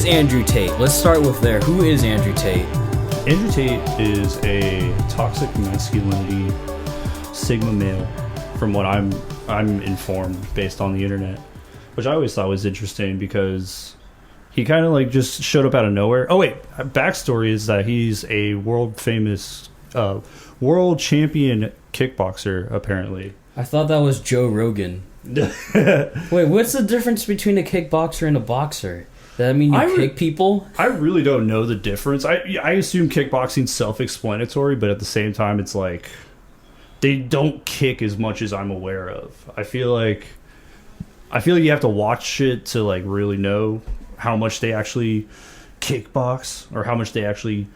is Andrew Tate? Let's start with there. Who is Andrew Tate? Andrew Tate is a toxic masculinity sigma male, from what I'm informed based on the internet, which I always thought was interesting because he kind of like just showed up out of nowhere. Oh wait, backstory is that he's a world famous, world champion kickboxer apparently. I thought that was Joe Rogan. Wait, what's the difference between a kickboxer and a boxer? Does that mean you kick people? I really don't know the difference. I assume kickboxing's self-explanatory, but at the same time, it's like they don't kick as much as I'm aware of. I feel like you have to watch it to like really know how much they actually kickbox or how much they actually,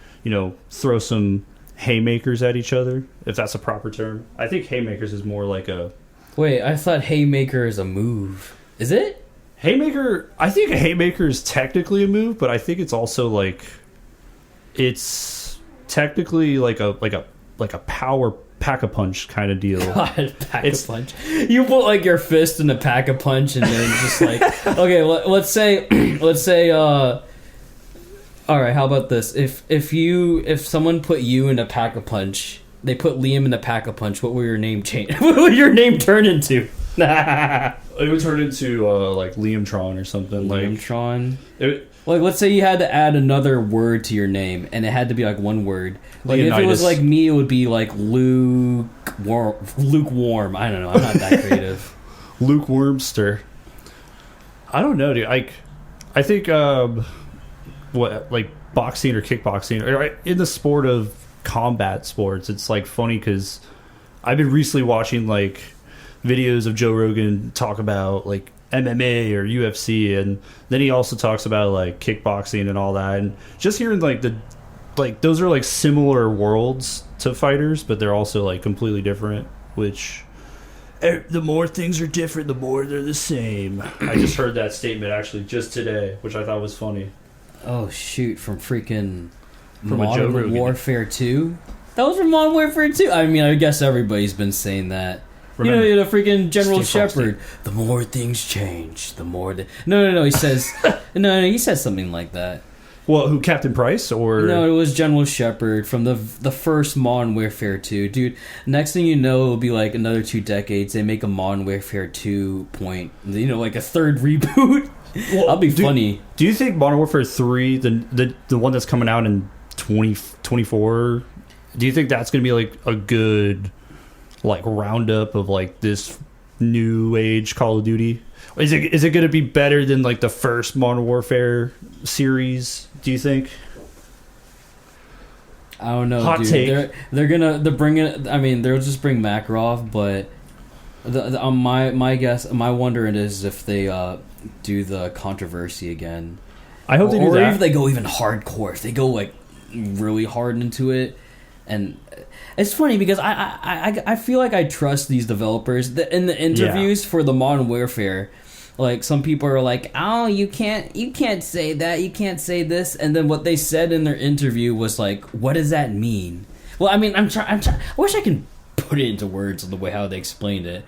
throw some haymakers at each other, if that's a proper term. I think haymakers is more like a... Wait, I thought haymaker is a move. Is it? Haymaker, I think a haymaker is technically a move, but I think it's also like it's technically like a power pack-a-punch kind of deal. God, pack-a-punch. You put like your fist in a pack-a-punch and then just like okay, let's say all right, how about this? If someone put you in a pack-a-punch, they put Liam in a pack-a-punch, what will your name change? What will your name turn into? It would turn into like Liamtron or something. Liamtron. Like, let's say you had to add another word to your name, and it had to be like one word. Like Leonidas. If it was like me, it would be like lukewarm. I don't know. I'm not that creative. Lukewarmster. I don't know, dude. I think what like boxing or kickboxing or in the sport of combat sports, it's like funny because I've been recently watching like videos of Joe Rogan talk about like MMA or UFC, and then he also talks about like kickboxing and all that, and just hearing like those are like similar worlds to fighters, but they're also like completely different, which the more things are different, the more they're the same. I just heard that statement actually just today, which I thought was funny. Oh shoot, from Joe Modern Rogan. Warfare 2? That was from Modern Warfare 2? I mean, I guess everybody's been saying that. Remember, the freaking General Steve Shepard. The more things change, the more... No, he says... no, he says something like that. Well, who, Captain Price, or... No, it was General Shepard from the first Modern Warfare 2. Dude, next thing you know, it'll be like another 2 decades. They make a Modern Warfare 2 point, like a third reboot. Well, that'll be funny. Do you think Modern Warfare 3, the one that's coming out in 2024, do you think that's going to be like a good... like roundup of like this new age Call of Duty? Is it going to be better than like the first Modern Warfare series, do you think? I don't know. Hot dude. take. They're bringing. I mean, they'll just bring Makarov, but my guess, my wonder is if they do the controversy again. I hope they do that. Or if they go even hardcore, if they go like really hard into it. And it's funny because I feel like I trust these developers in the interviews for the Modern Warfare. Like some people are like, "Oh, you can't say that, you can't say this," and then what they said in their interview was like, "What does that mean?" Well, I mean, I'm trying. I wish I could put it into words the way how they explained it.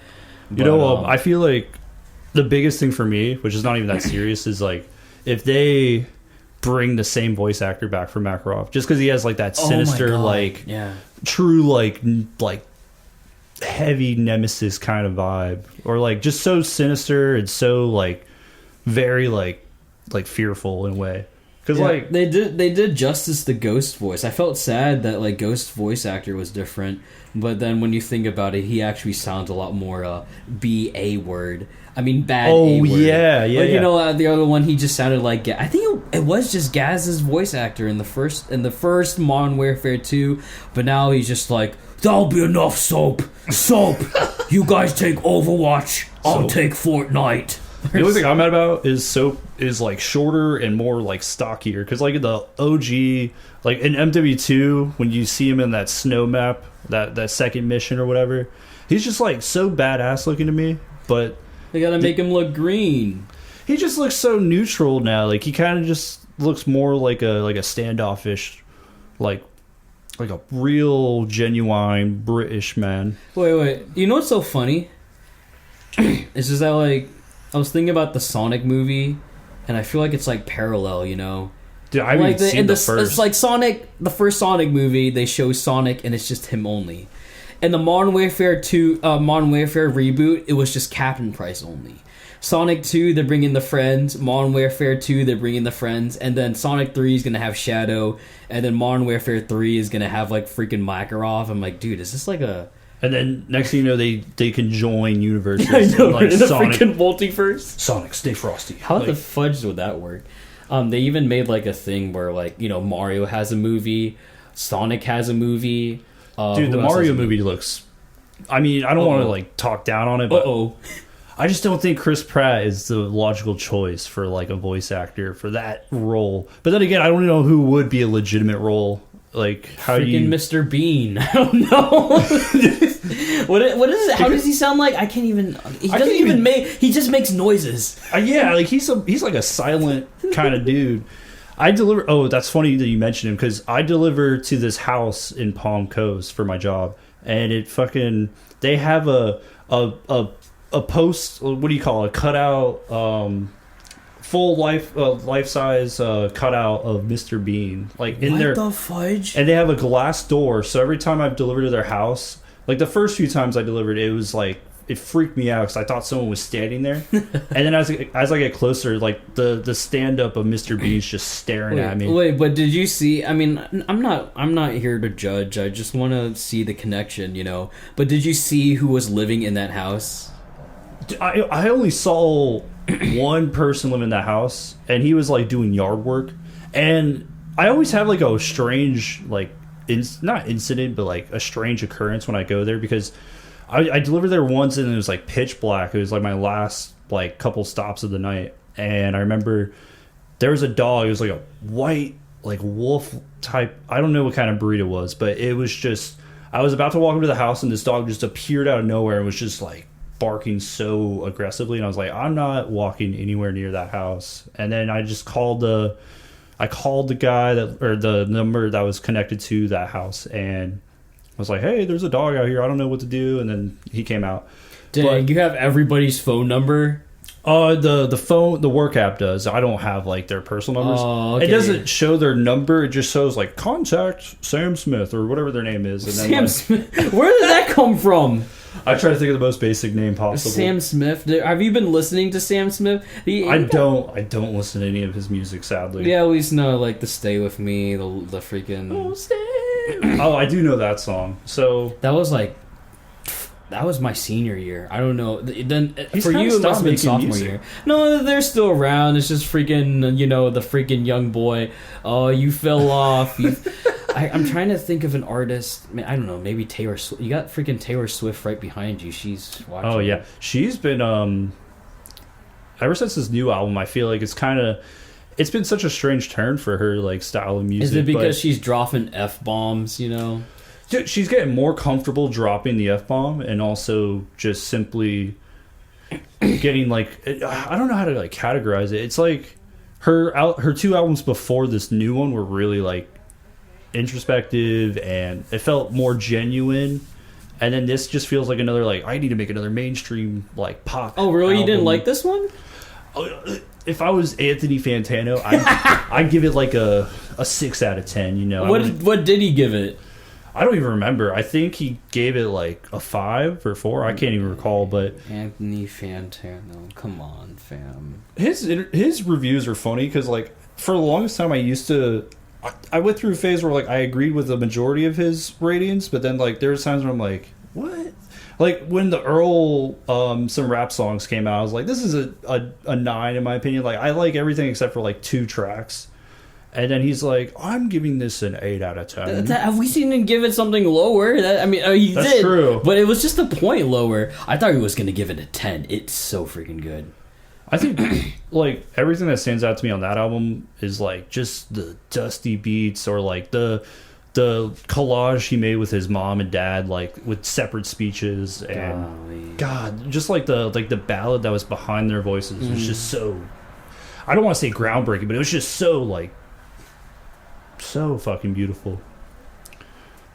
But, I feel like the biggest thing for me, which is not even that serious, is like if they bring the same voice actor back for Makarov, just because he has like that sinister, true like heavy nemesis kind of vibe, or like just so sinister and so like very like fearful in a way. Because like they did justice the Ghost voice. I felt sad that like Ghost voice actor was different, but then when you think about it, he actually sounds a lot more B-A word. I mean, bad. Oh, A-word. yeah. You know, the other one, he just sounded like... I think it was just Gaz's voice actor in the first Modern Warfare 2, but now he's just like, that'll be enough, Soap. You guys take Overwatch. I'll take Fortnite. The only thing I'm mad about is Soap is like shorter and more like stockier, because like in the OG, like in MW2, when you see him in that snow map, that second mission or whatever, he's just like so badass looking to me, but... They gotta make him look green. He just looks so neutral now. Like he kind of just looks more like a standoffish, like a real genuine British man. Wait. You know what's so funny? It's just that like I was thinking about the Sonic movie, and I feel like it's like parallel, you know. Dude, I haven't seen the first. It's like Sonic, the first Sonic movie. They show Sonic, and it's just him only. And the Modern Warfare 2, Modern Warfare reboot, it was just Captain Price only. Sonic 2, they're bringing the friends. Modern Warfare 2, they're bringing the friends. And then Sonic 3 is going to have Shadow. And then Modern Warfare 3 is going to have, like, freaking Makarov. I'm like, dude, is this like a... And then next thing you know, they can join universes. I know, like in the Sonic, freaking multiverse. Sonic, stay frosty. How like, the fudge would that work? They even made, like, a thing where, like, you know, Mario has a movie. Sonic has a movie. Dude, the Mario movie looks... I mean, I don't want to, like, talk down on it, but... I just don't think Chris Pratt is the logical choice for, like, a voice actor for that role. But then again, I don't know who would be a legitimate role. Like, how do you... Mr. Bean. I don't know. What is it? How does he sound like? I can't even... He doesn't even make... He just makes noises. Yeah, like, he's like a silent kind of dude. I deliver... Oh, that's funny that you mentioned him, because I deliver to this house in Palm Coast for my job, and it fucking... They have a post, what do you call it, cutout, full life size cutout of Mr. Bean, like in there. What the fudge? And they have a glass door, so every time I've delivered to their house, like the first few times I delivered, it was like, it freaked me out because I thought someone was standing there. And then as I get closer, like the stand up of Mr. Bean's just staring at me. Wait, but did you see? I mean, I'm not here to judge. I just want to see the connection, you know. But did you see who was living in that house? I only saw one person live in that house, and he was like doing yard work. And I always have like a strange, like, not incident, but like a strange occurrence when I go there, because I delivered there once and it was like pitch black. It was like my last like couple stops of the night, and I remember there was a dog. It was like a white, like wolf type. I don't know what kind of breed it was, but it was just. I was about to walk into the house, and this dog just appeared out of nowhere and was just like barking so aggressively, and I was like, I'm not walking anywhere near that house. And then I just called the guy that, or the number that was connected to that house, and I was like, hey, there's a dog out here, I don't know what to do. And then he came out. Dang, you have everybody's phone number? The phone, the work app does. I don't have like their personal numbers. Okay. It doesn't show their number. It just shows like contact Sam Smith or whatever their name is. And then, Sam Smith. Where did that come from? I try to think of the most basic name possible. Sam Smith. Have you been listening to Sam Smith? I don't listen to any of his music, sadly. Yeah, at least know like the "Stay With Me," the freaking. Oh, I do know that song. So that was my senior year. I don't know. Then for you, it must have been sophomore music. year. No, they're still around. It's just freaking, you know, the freaking young boy. Oh, you fell off. I'm trying to think of an artist. I don't know. Maybe Taylor Swift. You got freaking Taylor Swift right behind you. She's watching. Oh yeah, she's been ever since this new album. I feel like it's been such a strange turn for her, like, style of music. Is it because she's dropping F-bombs, you know? She's getting more comfortable dropping the F-bomb, and also just simply getting, like, I don't know how to, like, categorize it. It's like her two albums before this new one were really, like, introspective, and it felt more genuine. And then this just feels like another, like, I need to make another mainstream, like, pop. Oh, really? album. You didn't like this one? If I was Anthony Fantano, I'd give it like a 6 out of 10. You know, what did he give it? I don't even remember. I think he gave it like a 5 or 4. I can't even recall. But Anthony Fantano, come on, fam. His reviews are funny because, like, for the longest time I went through a phase where, like, I agreed with the majority of his ratings, but then, like, there were times where I'm like, what? Like, when the Earl, some rap songs came out, I was like, this is a 9 in my opinion. Like, I like everything except for, like, 2 tracks. And then he's like, I'm giving this an 8 out of 10. Have we seen him give it something lower? That's did. True. But it was just a point lower. I thought he was going to give it a 10. It's so freaking good. I think, like, everything that stands out to me on that album is, like, just the dusty beats, or, like, the collage he made with his mom and dad, like, with separate speeches, and God, just like the ballad that was behind their voices was just so, I don't want to say groundbreaking, but it was just so, like, so fucking beautiful.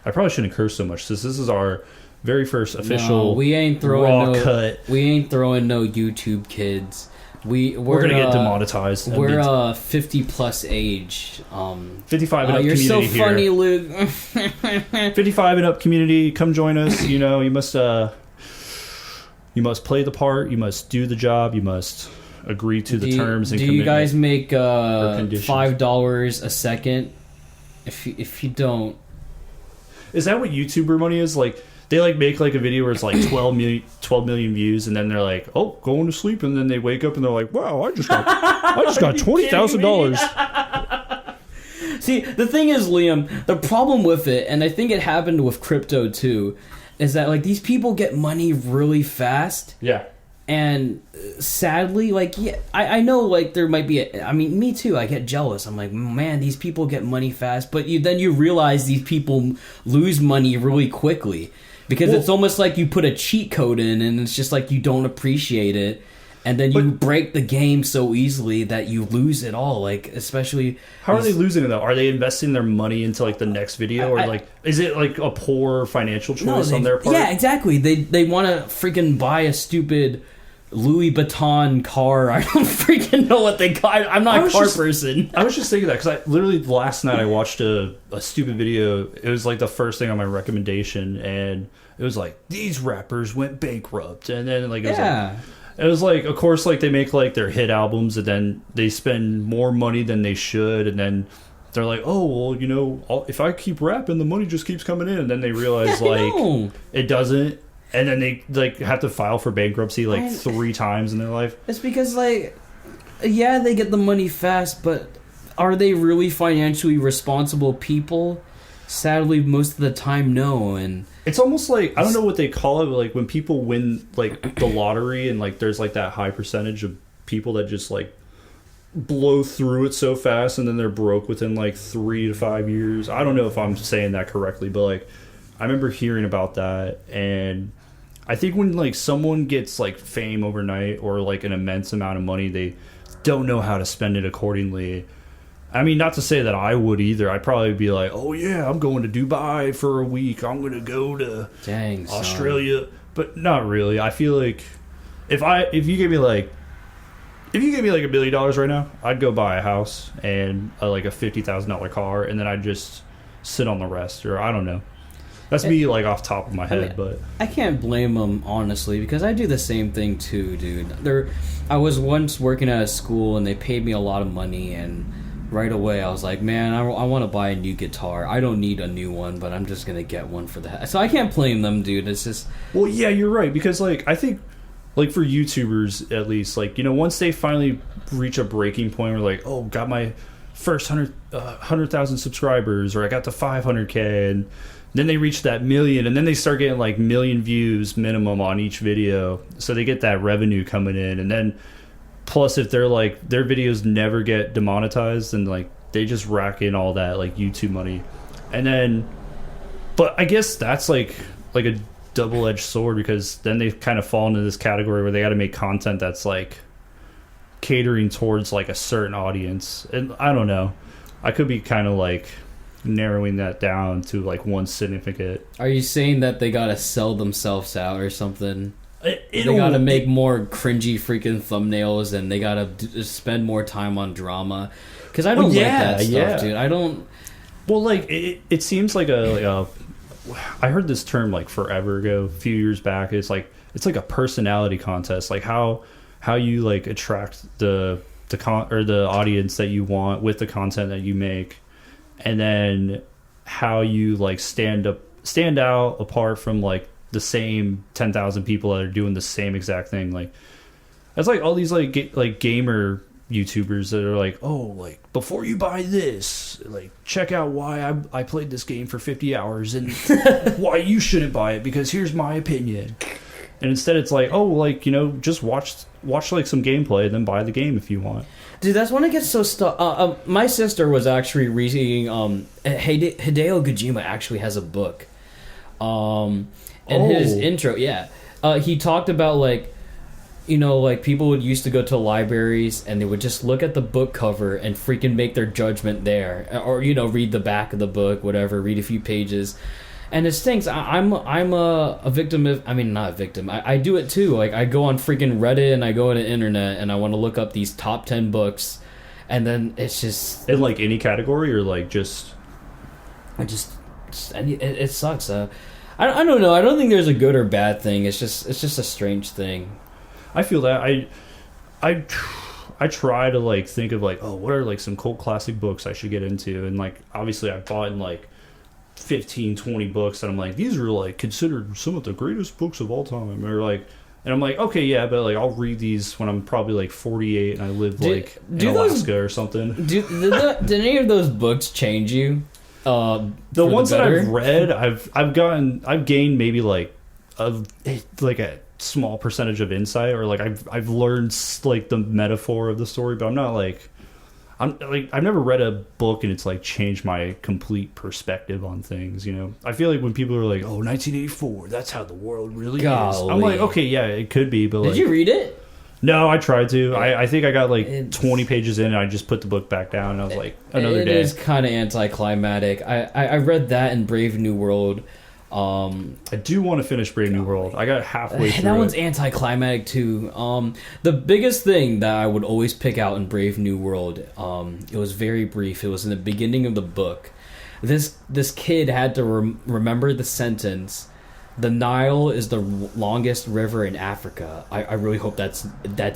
I probably shouldn't curse so much, since this is our very first official we ain't throwing raw cut. We ain't throwing no YouTube kids. we're gonna get demonetized. We're 50 plus age. 55 and up you're community so funny, here. Luke. 55 and up community, come join us. You know, you must play the part. You must do the job. You must agree to the terms and do commitment. You guys make $5 a second? If you don't, is that what YouTuber money is? Like they like make like a video where it's like 12 million views, and then they're like, oh, going to sleep, and then they wake up and they're like, wow, I just got $20,000. See, the thing is, Liam, the problem with it, and I think it happened with crypto too, is that like these people get money really fast. Yeah. And sadly, like, yeah, I know, like, there might be I mean, me too, I get jealous. I'm like, man, these people get money fast. But then you realize these people lose money really quickly. Because it's almost like you put a cheat code in, and it's just like you don't appreciate it. And then you break the game so easily that you lose it all. Like, especially... How are they losing it, though? Are they investing their money into, like, the next video? Or, like, is it, like, a poor financial choice on their part? Yeah, exactly. They want to freaking buy a stupid Louis Vuitton car. I don't freaking know what they call it. I'm not a car person. I was just thinking that, because I literally, last night, I watched a stupid video. It was, like, the first thing on my recommendation, and it was, like, these rappers went bankrupt. And then, like, it was like, of course, like they make like their hit albums, and then they spend more money than they should, and then they're like, oh, well, you know, if I keep rapping, the money just keeps coming in, and then they realize like it doesn't, and then they like have to file for bankruptcy like 3 times in their life. It's because like, yeah, they get the money fast, but are they really financially responsible people? Sadly, most of the time, no. And it's almost like, I don't know what they call it, but like when people win like the lottery, and like there's like that high percentage of people that just like blow through it so fast, and then they're broke within like 3 to 5 years. I don't know if I'm saying that correctly, but like I remember hearing about that. And I think when like someone gets like fame overnight, or like an immense amount of money, they don't know how to spend it accordingly. I mean, not to say that I would either. I'd probably be like, oh yeah, I'm going to Dubai for a week. I'm going to go to Australia. Son. But not really. I feel like if you gave me like $1 million right now, I'd go buy a house and like a $50,000 car, and then I'd just sit on the rest. Or I don't know. That's me like off top of my head. But I can't blame them, honestly, because I do the same thing too, dude. I was once working at a school, and they paid me a lot of money, and right away I was like, man, I want to buy a new guitar. I don't need a new one, but I'm just gonna get one for the so I can't blame them, dude. It's just, well, yeah, you're right, because like I think like for YouTubers at least, like, you know, once they finally reach a breaking point where like, oh, got my first 100,000 subscribers, or I got to 500K, and then they reach that million, and then they start getting like million views minimum on each video, so they get that revenue coming in. And then plus, if they're like, their videos never get demonetized, and like they just rack in all that like YouTube money. And then, but I guess that's like a double-edged sword, because then they kind of fall into this category where they got to make content that's like catering towards like a certain audience. And I don't know, I could be kind of like narrowing that down to like one significant. Are you saying that they gotta sell themselves out or something? They gotta make more cringy freaking thumbnails, and they gotta spend more time on drama. Because I don't like that stuff, dude. I don't. Well, like it seems like a I heard this term like forever ago, a few years back. It's like a personality contest, like how you like attract the audience that you want with the content that you make, and then how you like stand out apart from like the same 10,000 people that are doing the same exact thing. Like that's like all these like gamer YouTubers that are like, oh, like before you buy this, like check out why I played this game for 50 hours and why you shouldn't buy it, because here's my opinion. And instead it's like, oh, like, you know, just watch like some gameplay and then buy the game if you want. Dude, that's when it gets so stuck. My sister was actually reading Hideo Kojima actually has a book. His intro, he talked about like, you know, like people would used to go to libraries and they would just look at the book cover and freaking make their judgment there, or, you know, read the back of the book, whatever, read a few pages. And it stinks. I'm a victim of. I mean, not a victim. I do it too. Like I go on freaking Reddit and I go on the internet and I want to look up these top 10 books, and then it's just in like any category or like just. It sucks. I don't know. I don't think there's a good or bad thing. It's just a strange thing. I feel that I try to like think of like, oh, what are like some cult classic books I should get into, and like obviously I've bought in like 15, 20 books, and I'm like, these are like considered some of the greatest books of all time, or like, and I'm like, okay, yeah, but like I'll read these when I'm probably like 48 and I live like in Alaska or something. Did any of those books change you? The ones that I've read, I've gained maybe like a small percentage of insight, or like I've learned like the metaphor of the story, but I've never read a book and it's like changed my complete perspective on things, you know. I feel like when people are like, "Oh, 1984, that's how the world really is." I'm like, "Okay, yeah, it could be, but did you read it?" No, I tried to. I think I got like 20 pages in and I just put the book back down and I was like, another day. It is kind of anticlimactic. I read that in Brave New World. I do want to finish Brave New World. I got halfway through. That one's anticlimactic too. The biggest thing that I would always pick out in Brave New World, it was very brief. It was in the beginning of the book. This kid had to remember the sentence, "The Nile is the longest river in Africa." I really hope that's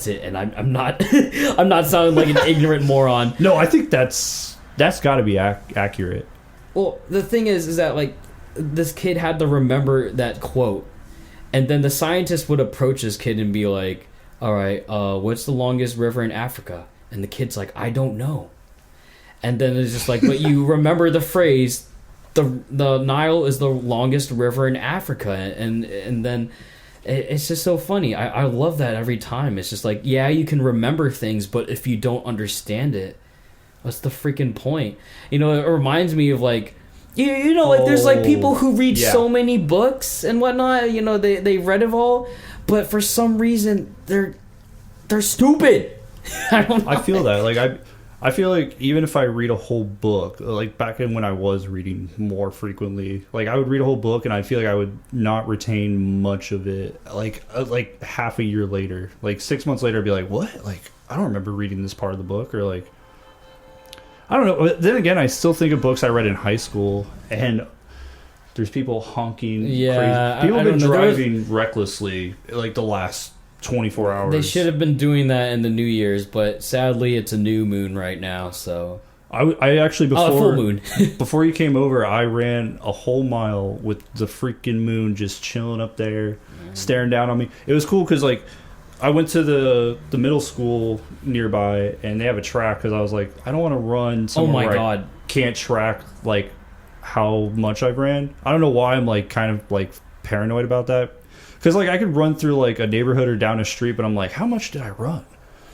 it, and I'm not I'm not sounding like an ignorant moron. No, I think that's got to be accurate. Well, the thing is that like this kid had to remember that quote, and then the scientist would approach this kid and be like, "All right, what's the longest river in Africa?" And the kid's like, "I don't know." And then it's just like, but you remember the phrase, the Nile is the longest river in Africa, and then it's just so funny. I love that every time. It's just like, yeah, you can remember things, but if you don't understand it, what's the freaking point? You know, it reminds me of like, you know, like there's like people who read so many books and whatnot. You know, they read it all, but for some reason they're stupid. I don't know. I feel that I feel like even if I read a whole book, like back in when I was reading more frequently, like I would read a whole book and I feel like I would not retain much of it. Like half a year later, like 6 months later, I'd be like, what? Like I don't remember reading this part of the book, or like I don't know. But then again, I still think of books I read in high school, and there's people honking. Yeah, crazy. People have been driving recklessly like the last 24 hours. They should have been doing that in the New Year's, but sadly it's a new moon right now, so I actually before full moon. before you came over, I ran a whole mile with the freaking moon just chilling up there, staring down on me. It was cool because like I went to the middle school nearby and they have a track, because I was like, I don't want to run somewhere where I can't track like how much I've ran. I don't know why I'm like kind of like paranoid about that. Because, like, I could run through, like, a neighborhood or down a street, but I'm like, how much did I run?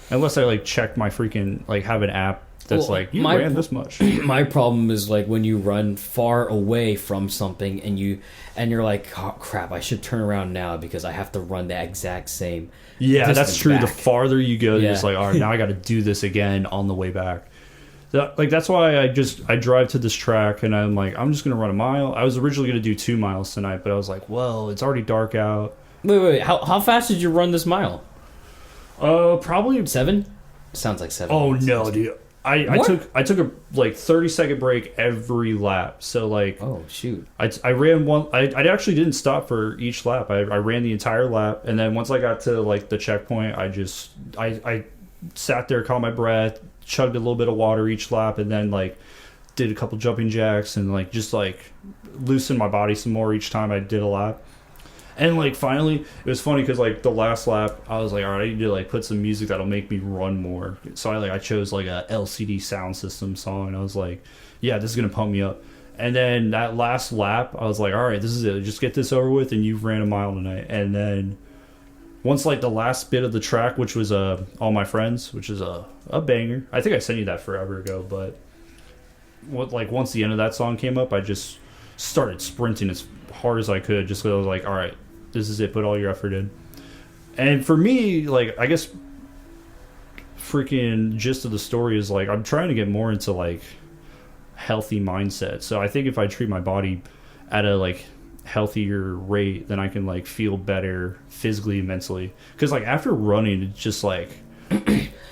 Unless I, like, check my freaking, like, have an app that's like, you ran this much. My problem is, like, when you run far away from something and you're like, oh, crap, I should turn around now because I have to run the exact same Yeah, that's true. back. The farther you go, you're just like, all right, now I got to do this again on the way back. Like, that's why I drive to this track and I'm like, I'm just going to run a mile. I was originally going to do 2 miles tonight, but I was like, well, it's already dark out. Wait. How fast did you run this mile? Probably 7. Sounds like 7. Oh no, dude! I took a like 30-second break every lap. So like, oh shoot! I ran one. I actually didn't stop for each lap. I ran the entire lap, and then once I got to like the checkpoint, I sat there, caught my breath, chugged a little bit of water each lap, and then like did a couple jumping jacks and like just like loosened my body some more each time I did a lap. And, like, finally, it was funny because, like, the last lap, I was like, all right, I need to, like, put some music that'll make me run more. So, I chose, like, a LCD sound system song, and I was like, yeah, this is going to pump me up. And then that last lap, I was like, all right, this is it. Just get this over with, and you've ran a mile tonight. And then once, like, the last bit of the track, which was All My Friends, which is a banger. I think I sent you that forever ago, but once the end of that song came up, I just started sprinting as hard as I could, just because I was like, all right, this is it, put all your effort in. And for me, like, I guess freaking gist of the story is like, I'm trying to get more into like healthy mindset. So I think if I treat my body at a like healthier rate, then I can like feel better physically and mentally. Because like after running, it's just like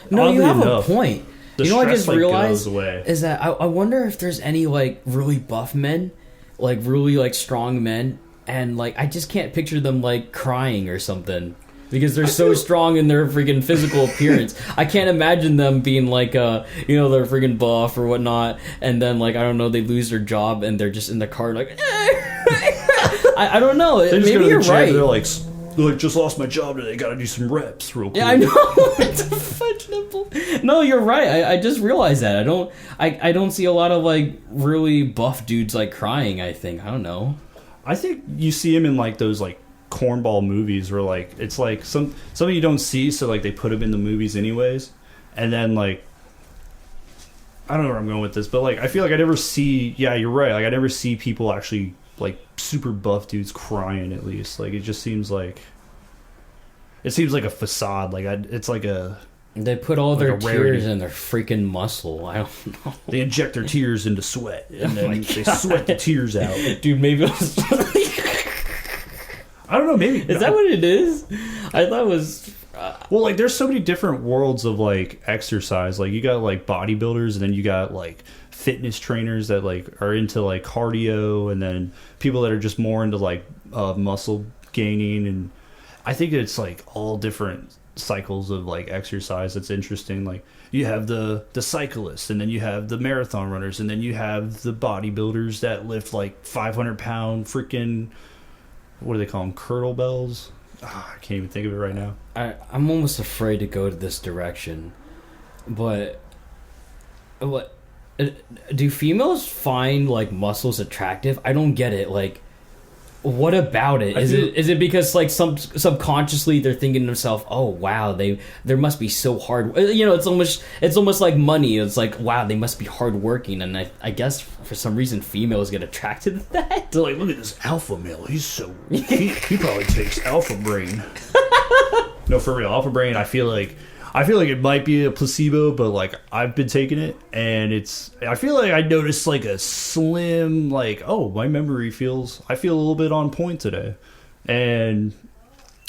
no, you have a point. You know what I just realized away. Is that I wonder if there's any like really buff men, like really like strong men, and like I just can't picture them like crying or something. Because they're so strong in their freaking physical appearance. I can't imagine them being like, they're freaking buff or whatnot, and then, like, I don't know, they lose their job and they're just in the car, like, I don't know. Maybe you're right. They're like, just lost my job today. Got to do some reps real quick. Yeah, I know. It's a fudge nipple. No, you're right. I just realized that. I don't see a lot of, like, really buff dudes, like, crying, I think. I don't know. I think you see him in, like, those, like, cornball movies where like it's like something you don't see, so like they put them in the movies anyways, and then like I don't know where I'm going with this, but like I feel like I never see you're right, like I never see people actually like super buff dudes crying. At least like it seems like a facade, like it's like a they put all like their tears in their freaking muscle. I don't know, they inject their tears into sweat and then they sweat the tears out. Dude, maybe it was I don't know, maybe. Is that what it is? I thought it was... Well, like, there's so many different worlds of, like, exercise. Like, you got, like, bodybuilders, and then you got, like, fitness trainers that, like, are into, like, cardio, and then people that are just more into, like, muscle gaining. And I think it's, like, all different cycles of, like, exercise that's interesting. Like, you have the cyclists, and then you have the marathon runners, and then you have the bodybuilders that lift, like, 500-pound freaking... What do they call them? Kettlebells? I can't even think of it right now. I'm almost afraid to go to this direction. But what do females find like muscles attractive? I don't get it. Like, what about it? Is it because like subconsciously they're thinking to themselves, oh wow, there must be so hard. You know, it's almost like money. It's like, wow, they must be hardworking. And I guess for some reason females get attracted to that. They're like, look at this alpha male. He's so he probably takes alpha brain. No, for real, alpha brain. I feel like it might be a placebo, but like I've been taking it, and I feel like I noticed like a slim, like, oh, my memory I feel a little bit on point today. And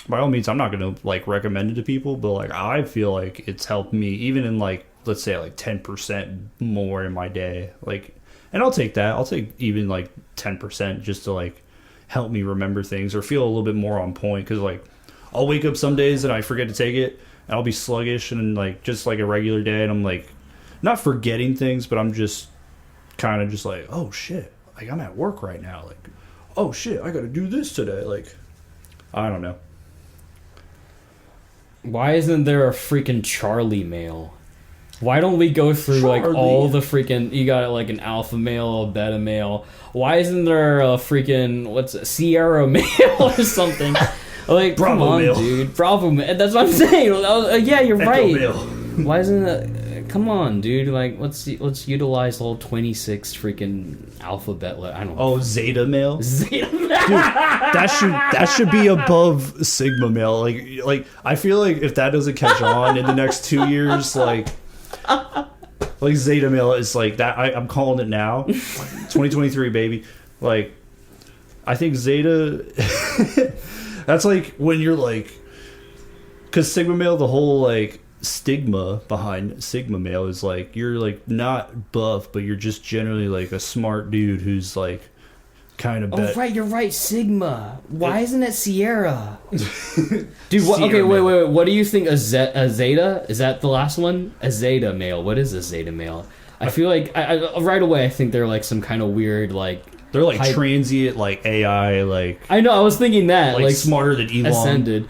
by all means, I'm not gonna like recommend it to people, but like I feel like it's helped me even in like, let's say like 10% more in my day. Like, and I'll take that. I'll take even like 10% just to like help me remember things or feel a little bit more on point. Because like I'll wake up some days and I forget to take it. I'll be sluggish and like just like a regular day, and I'm like not forgetting things, but I'm just kind of just like, oh shit, like I'm at work right now, like, oh shit, I gotta do this today. Like, I don't know. Why isn't there a freaking Charlie male? Why don't we go through like all the freaking, you got like an alpha male, a beta male. Why isn't there a freaking Sierra male or something? Like, Bravo come on, male. Dude. Bravo male. That's what I'm saying. Yeah, you're Echo right. male. Why isn't it? Come on, dude. Like, let's utilize all 26 freaking alphabet. I don't know. Oh, Zeta male. Zeta male. Dude, that should be above Sigma male. Like I feel like if that doesn't catch on in the next 2 years, like Zeta male is like that. I'm calling it now. 2023, baby. Like, I think Zeta. That's like when you're like, because Sigma male, the whole like stigma behind Sigma male is like you're like not buff, but you're just generally like a smart dude who's like kind of. Oh right, you're right. Sigma. Why isn't it Sierra? Dude, what? Sierra Okay, male. wait. What do you think? A Zeta? Is that the last one? A Zeta male. What is a Zeta male? I feel like I right away I think they're like some kind of weird like. They're like transient, like AI, like I know. I was thinking that like smarter than Elon. Ascended.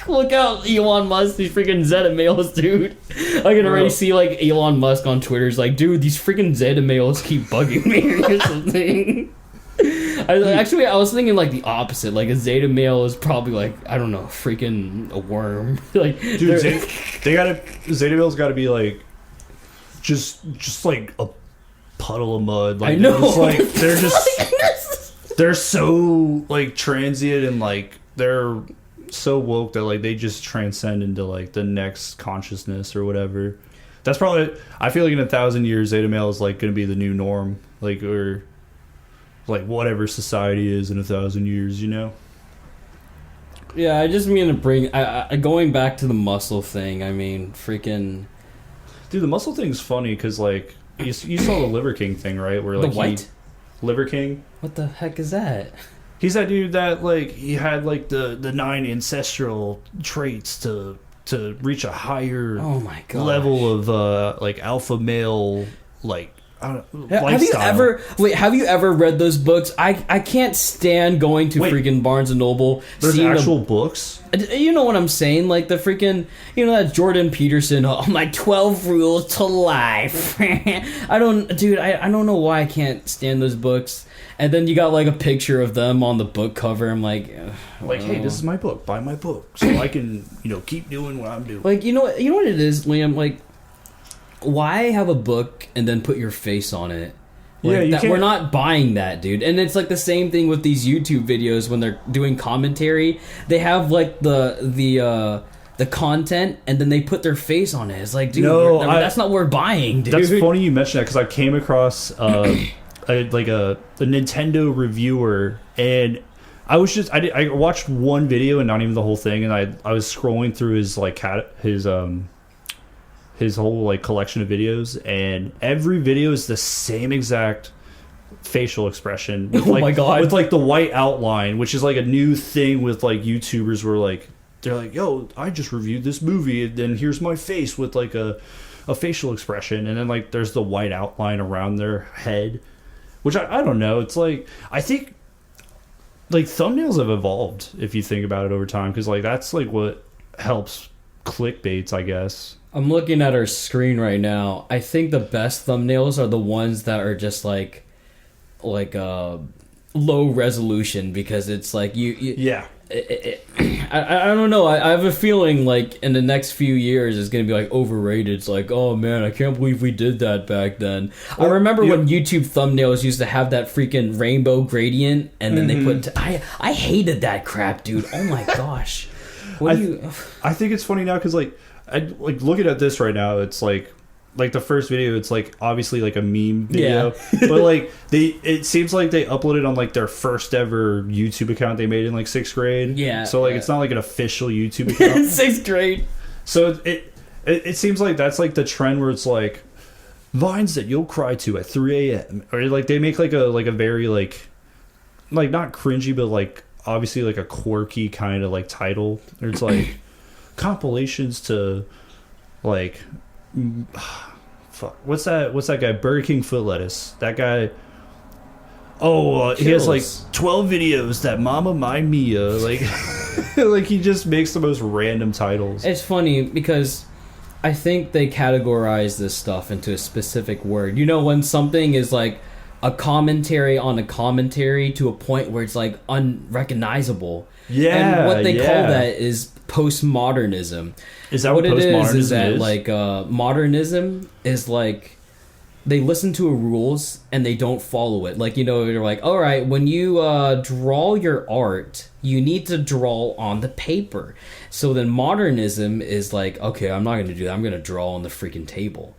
Look out, Elon Musk, these freaking Zeta males, dude. I can already see like Elon Musk on Twitter's like, dude, these freaking Zeta males keep bugging me or something. I was thinking like the opposite. Like a Zeta male is probably like, I don't know, freaking a worm. Like, dude, Zeta males got to be like, just like a puddle of mud. Like, I know. They're so like transient and like they're so woke that like they just transcend into like the next consciousness or whatever. That's probably, I feel like in 1,000 years Zeta male is like going to be the new norm. Like, or like whatever society is in 1,000 years, you know? Yeah, I just mean to bring going back to the muscle thing. I mean, freaking dude, the muscle thing's funny because like you saw the Liver King thing, right? Where like the what? Liver King. What the heck is that? He's that dude that like he had like the 9 ancestral traits to reach a higher level of like alpha male like lifestyle. Have you ever read those books? I can't stand going to freaking Barnes and Noble. There's actual books? You know what I'm saying? Like the freaking, you know, that Jordan Peterson, my 12 rules to life. I don't know why I can't stand those books. And then you got like a picture of them on the book cover. I'm like, hey, this is my book. Buy my book so I can, keep doing what I'm doing. Like, you know what it is, Liam? Like, why have a book and then put your face on it? Like, we're not buying that, dude. And it's like the same thing with these YouTube videos when they're doing commentary. They have like the content and then they put their face on it. It's like, dude, that's not what we're buying, dude. That's funny you mentioned that because I came across a Nintendo reviewer, and I watched one video and not even the whole thing, and I was scrolling through his whole like collection of videos, and every video is the same exact facial expression with, my god, with like the white outline, which is like a new thing with like YouTubers where like they're like, yo, I just reviewed this movie and then here's my face with like a facial expression, and then like there's the white outline around their head, which I don't know. It's like, I think like thumbnails have evolved if you think about it over time, because like that's like what helps clickbaits, I guess. I'm looking at our screen right now. I think the best thumbnails are the ones that are just like low resolution, because it's like I don't know. I have a feeling like in the next few years it's gonna be like overrated. It's like, oh man, I can't believe we did that back then. I remember when YouTube thumbnails used to have that freaking rainbow gradient, and then they put. I hated that crap, dude. Oh my gosh. I think it's funny now because like looking at this right now, it's like the first video, it's like obviously like a meme video, but like it seems like they uploaded on like their first ever YouTube account they made in like 6th grade. Yeah. So like it's not like an official YouTube account. 6th grade. So it seems like that's like the trend where it's like vines that you'll cry to at 3 a.m. or like they make like a very like not cringy, but like obviously like a quirky kind of like title. Or it's like compilations to like fuck, what's that guy, Burger King foot lettuce, that guy. He has like 12 videos that Mama My Mia, like like he just makes the most random titles. It's funny because I think they categorize this stuff into a specific word. You know, when something is like a commentary on a commentary to a point where it's like unrecognizable. Yeah. And what they call that is postmodernism. Is that what postmodernism is? That like modernism is like they listen to a rules and they don't follow it. Like, you know, they're like, all right, when you draw your art, you need to draw on the paper. So then modernism is like, okay, I'm not going to do that. I'm going to draw on the freaking table.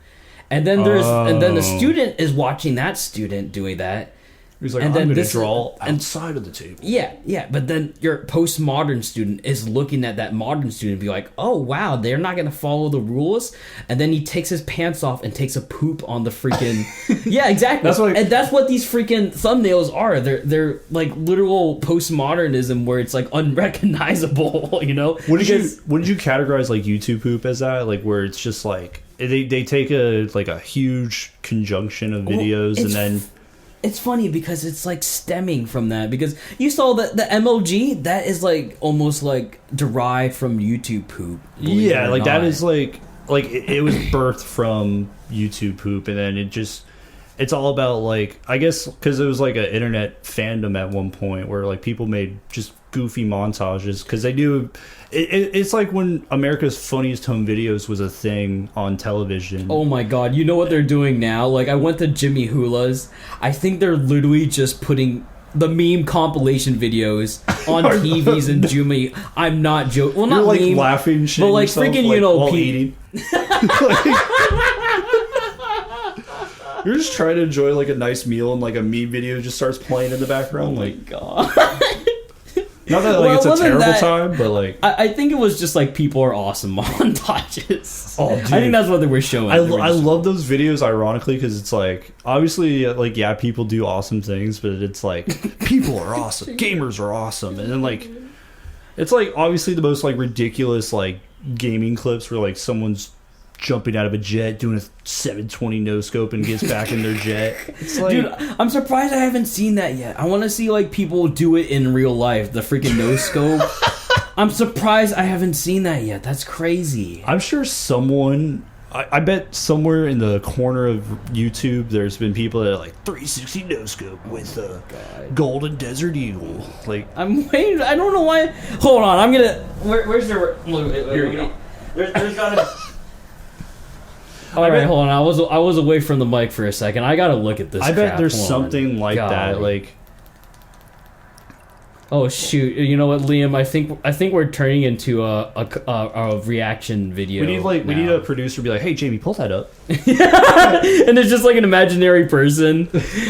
And then the student is watching that student doing that. He's like, I'm going to draw outside of the table. Yeah. But then your postmodern student is looking at that modern student and be like, oh, wow, they're not going to follow the rules. And then he takes his pants off and takes a poop on the freaking... Yeah, exactly. That's what these freaking thumbnails are. They're like literal postmodernism where it's like unrecognizable, you know? Wouldn't you categorize like YouTube poop as that? Like where it's just like... They take a huge conjunction of videos and then... It's funny because it's like stemming from that, because you saw the MLG, that is like almost like derived from YouTube poop. Yeah, like that is like it was birthed from YouTube poop, and then it's all about like, I guess because it was like an internet fandom at one point where like people made just goofy montages because they knew it's like when America's Funniest Home Videos was a thing on television. Oh my god, you know what they're doing now? Like, I went to Jimmy Hula's. I think they're literally just putting the meme compilation videos on TVs and Jimmy. I'm not joking. Well, not you're like meme, laughing shit, but like freaking, like, you know, while eating. You're just trying to enjoy like a nice meal and like a meme video just starts playing in the background. Oh my like, god. Not that like it's a terrible time, but like I think it was just like people are awesome montages. Oh, dude. I think that's what they were showing. I love those videos, ironically, because it's like obviously like yeah, people do awesome things, but it's like people are awesome, gamers are awesome, and then like it's like obviously the most like ridiculous like gaming clips where like someone's jumping out of a jet doing a 720 no scope and gets back in their jet. It's like, dude, I'm surprised I haven't seen that yet. I want to see like people do it in real life, the freaking no scope. I'm surprised I haven't seen that yet. That's crazy. I'm sure someone, I bet somewhere in the corner of YouTube there's been people that are like 360 no scope with a golden desert eagle. Like I'm waiting. I don't know why. Hold on. I'm gonna. Where's the? Here we go. There's gotta. All right, hold on. I was away from the mic for a second. I gotta look at this. I bet there's something like that. Like, oh shoot! You know what, Liam? I think we're turning into a reaction video. We need a producer to be like, hey Jamie, pull that up. And it's just like an imaginary person,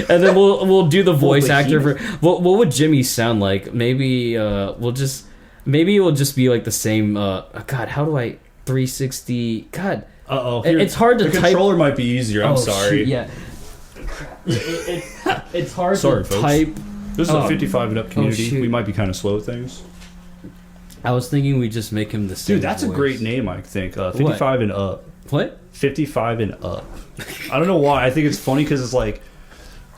and then we'll do the voice actor for. What would Jimmy sound like? Maybe it'll just be like the same. God, how do I 360? God. Uh-oh. It's hard to type. The controller might be easier. I'm sorry. Shoot, yeah. It's hard sorry, to folks. type. This is a 55 and up community. We Oh, might be kind of slow at things. I was thinking we just make him the same. Dude, that's voice. a great name, I think. 55 and up. What? 55 and up. I don't know why. I think it's funny because it's like,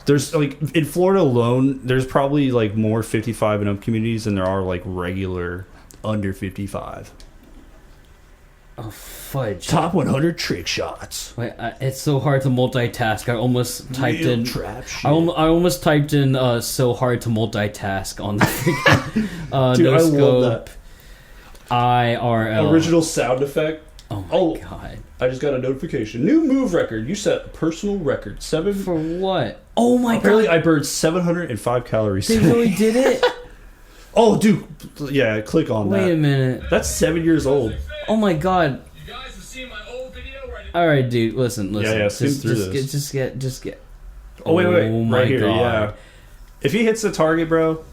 there's like, in Florida alone, there's probably like more 55 and up communities than there are like regular under 55. Oh, fudge. Top 100 trick shots. Wait, it's so hard to multitask. I almost typed Real in. Trap shit. I almost typed in so hard to multitask on the freaking Dude, no I scope. love that. IRL. Original sound effect. Oh my god. I just got a notification. New move record. You set a personal record. For what? Oh my Apparently god. I burned 705 calories. They really did it? Oh, dude. Yeah, click on that. Wait a minute. That's 7 years old. Oh my god. You guys have seen my old video where I did. All right, dude. Listen. Yeah, skim through this. Just get. Oh, wait. Oh my right here, god. yeah. If he hits the target, bro.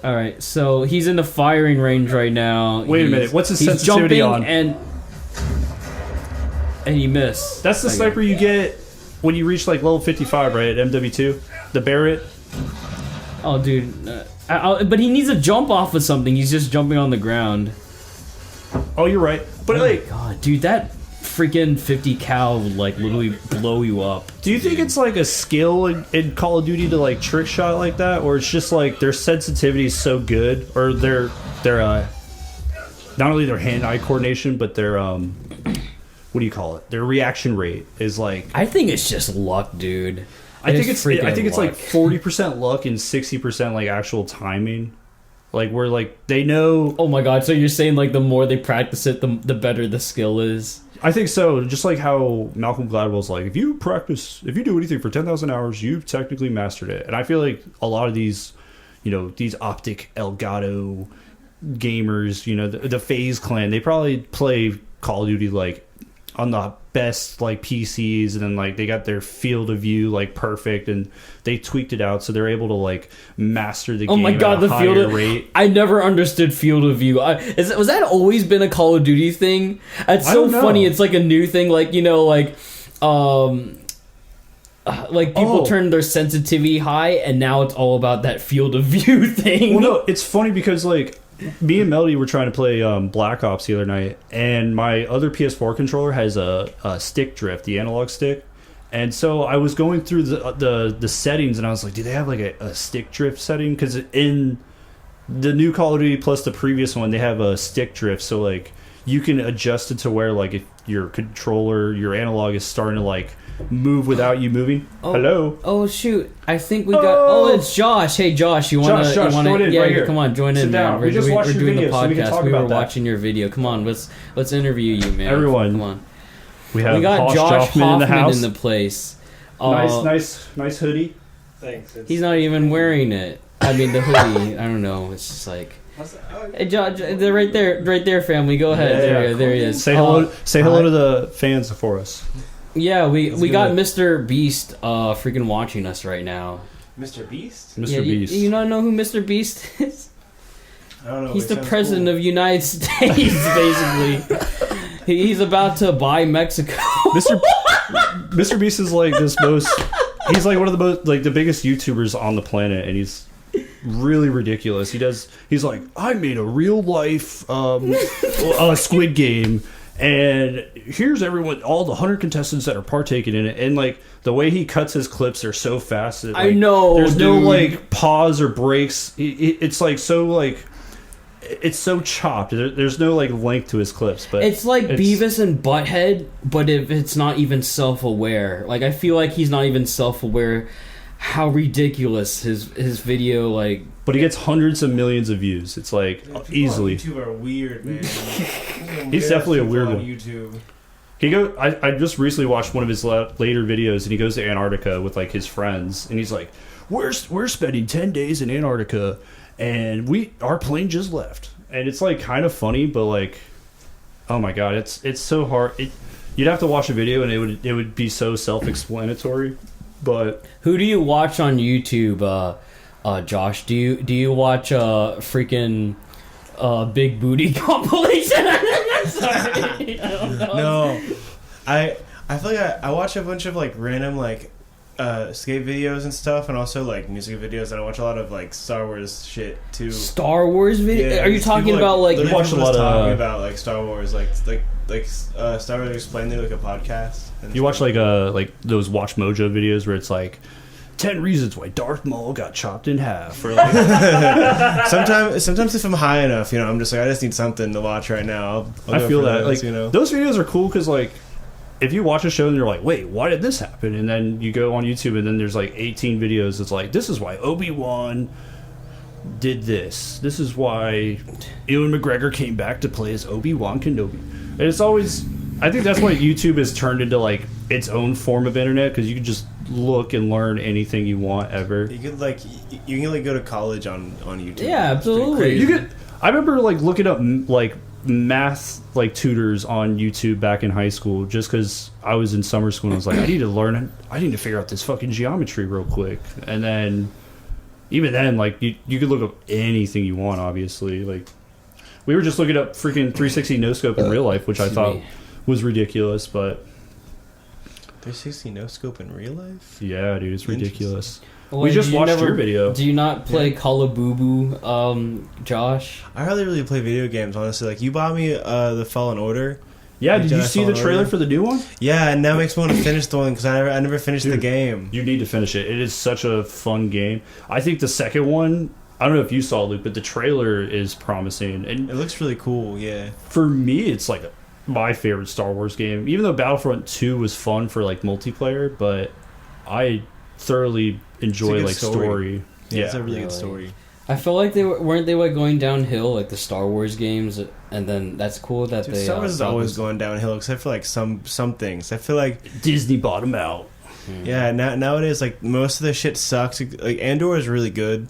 All right, so he's in the firing range right now. Wait a minute. What's his he's sensitivity jumping on? And he missed. That's the sniper you get when you reach like level 55, right? At MW2? The Barrett? Oh, dude. But he needs to jump off of something. He's just jumping on the ground. Oh, you're right. But Oh like, my god, dude, that freaking 50 cal would like literally blow you up. do you think it's like a skill in Call of Duty to like trick shot like that, or it's just like their sensitivity is so good, or their not only their hand-eye coordination, but their what do you call it? Their reaction rate is like. I think it's just luck, dude. I think it's like luck. 40% luck and 60% like actual timing. Like where like they know. Oh my god, so you're saying like the more they practice it, the better the skill is? I think so. Just like how Malcolm Gladwell's like, if you do anything for 10,000 hours, you've technically mastered it. And I feel like a lot of these, these Optic Elgato gamers, the FaZe clan, they probably play Call of Duty like on the best like PCs, and then like they got their field of view like perfect, and they tweaked it out so they're able to like master the game. Oh my god, at a the field higher of rate. I never understood field of view. Was that always been a Call of Duty thing? It's I so don't know. funny. It's like a new thing. Like like people turn their sensitivity high, and now it's all about that field of view thing. Well, no, it's funny because like me and Melody were trying to play Black Ops the other night, and my other PS4 controller has a stick drift, the analog stick. And so I was going through the settings, and I was like, do they have like a stick drift setting? Because in the new Call of Duty plus the previous one, they have a stick drift, so like you can adjust it to where like if your controller, your analog is starting to like move without you moving. Oh, Hello. Oh shoot! I think we got. Oh, it's Josh. Hey, Josh, you wanna? Josh, join in yeah, right here. Come on, join Sit in, down. man. We just watched we're your doing the video, so we can podcast. talk We were about that. watching your video. Come on, let's interview you, man. Everyone. Come on. We have got Josh Josh Hoffman Hoffman in the house. in the place. Nice hoodie. Thanks. He's not even wearing it. I mean, the hoodie. I don't know. It's just like. Hey, Josh, they're right there, family. Go ahead. There he is. Say hello to the fans for us. Yeah, we good. got Mr. Beast freaking watching us right now. Mr. Beast? Mr. Yeah, Beast. You not know who Mr. Beast is? I don't know. He's it the sounds president cool. of the United States, basically. He's about to buy Mexico. Mr. Beast is like he's like one of the most, like, the biggest YouTubers on the planet, and he's really ridiculous. He's like, I made a real life Squid Game, and here's all the 100 contestants that are partaking in it, and like the way he cuts his clips are so fast that, like, I know, there's no dude. like pause or breaks. It's like so like it's so chopped. There's no like length to his clips, but It's like Beavis and Butthead, but if it's not even self-aware. Like, I feel like he's not even self-aware how ridiculous his video, like... But he gets hundreds of millions of views. It's like People easily. on YouTube are weird, man. He's definitely a weird on one. YouTube. I just recently watched one of his later videos, and he goes to Antarctica with like his friends, and he's like, we're spending 10 days in Antarctica, and our plane just left. And it's like kind of funny, but like, oh my god, it's so hard. You'd have to watch a video, and it would be so self-explanatory. But Who do you watch on YouTube, Josh? Do you watch freaking Big Booty compilation? I'm sorry. I don't know. No, I feel like I watch a bunch of like random like skate videos and stuff, and also like music videos. And I watch a lot of like Star Wars shit too. Star Wars video? Yeah, Are you these talking people, about like... literally watch a people lot just of, talking about like Star Wars, like Star Wars Explained, like a podcast. And you watch like those Watch Mojo videos where it's like 10 reasons why Darth Maul got chopped in half, or like sometimes if I'm high enough, I'm just like, I just need something to watch right now. I'll I go feel for that those, like those videos are cool because like if you watch a show and you're like, wait, why did this happen? And then you go on YouTube and then there's like 18 videos. It's like, this is why Obi-Wan did this. This is why Ewan McGregor came back to play as Obi-Wan Kenobi. And it's always, I think that's why YouTube has turned into like its own form of internet, because you can just look and learn anything you want ever. You could like you can like go to college on YouTube. Yeah, It's pretty absolutely. crazy. I remember like looking up like math like tutors on YouTube back in high school, just because I was in summer school and I was like, I need to figure out this fucking geometry real quick. And then even then, like you could look up anything you want. Obviously, like we were just looking up freaking 360 no scope in real life, which I thought was ridiculous, but 360 no scope in real life. yeah, dude, it's ridiculous. Well, We just do you watched your video. Do you not play Call of Boo Boo, Josh? I hardly really play video games, honestly. Like, you bought me the Fallen Order. Yeah, Like did you Jedi see the Fallen trailer Order? for the new one? Yeah, and that makes me want to finish the one because I never finished the Dude. game. You need to finish it. It is such a fun game. I think the second one, I don't know if you saw it, Luke, but the trailer is promising. And It looks really cool. Yeah. for me, it's like my favorite Star Wars game. Even though Battlefront 2 was fun for like multiplayer, but I thoroughly enjoy good like story. Yeah, it's a Yeah. really good Really. story. I feel like weren't they like going downhill, like the Star Wars games, and then that's cool that Dude, they. Star Wars is brought always this- going downhill, except for like some things. I feel like Disney bought them out. yeah, nowadays like most of the shit sucks. Like Andor is really good,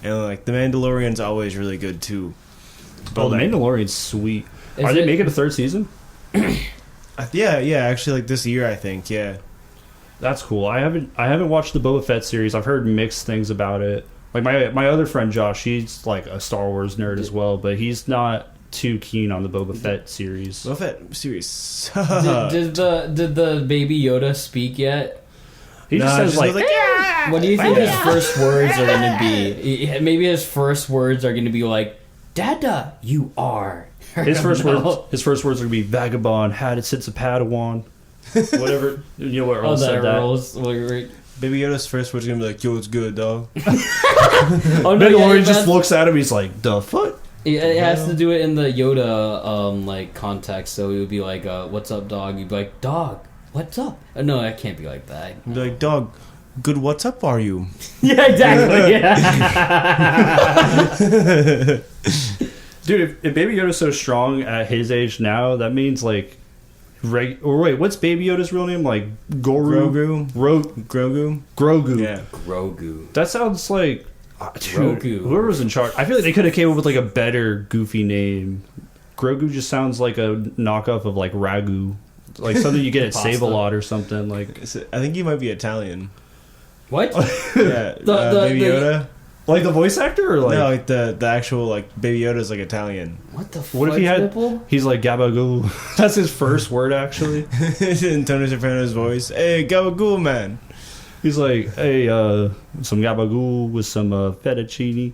and like the Mandalorian's always really good too. Oh, the like, Mandalorian's sweet. Is Are they it- making a third season? yeah, actually like this year I think. Yeah. That's cool. I haven't watched the Boba Fett series. I've heard mixed things about it. Like my other friend Josh, he's like a Star Wars nerd as well, but he's not too keen on the Boba Fett series. Boba Fett series. Did the baby Yoda speak yet? He just says like, yeah. What do you think his first words are going to be? Maybe his first words are going to be like, "Dada, you are." his first No. words. His first words are gonna be vagabond. Had it since a Padawan. Whatever. You know what Earl Oh, said that that. rolls. Wait. Baby Yoda's first word's gonna be like, "Yo, it's good, dog." Oh no, Mandalorian yeah, just looks at him. He's like, "The fuck." It has to do it in the Yoda like context. So it would be like, "What's up, dog?" You'd be like, "Dog, what's up?" No, it can't be like that. He'd be like, "Dog, good. What's up? Are you?" Yeah, exactly. Yeah. Dude, if Baby Yoda's so strong at his age now, that means like, or wait, what's Baby Yoda's real name? Like Grogu. Grogu. Yeah. Grogu. That sounds like dude, Grogu. whoever was in charge. I feel like they could have came up with like a better goofy name. Grogu just sounds like a knockoff of like Ragu. like something you get at Pasta. Save-A-Lot or something. Like, I think you might be Italian. What? Yeah, Baby Yoda. like the voice actor, or like No, like the actual like Baby Yoda's like Italian. What the? what if he had? Nipple? He's like Gabagoo. That's his first word, actually. In Tony Soprano's voice. Hey, gabagool man. He's like, hey, some Gabagoo with some fettuccine.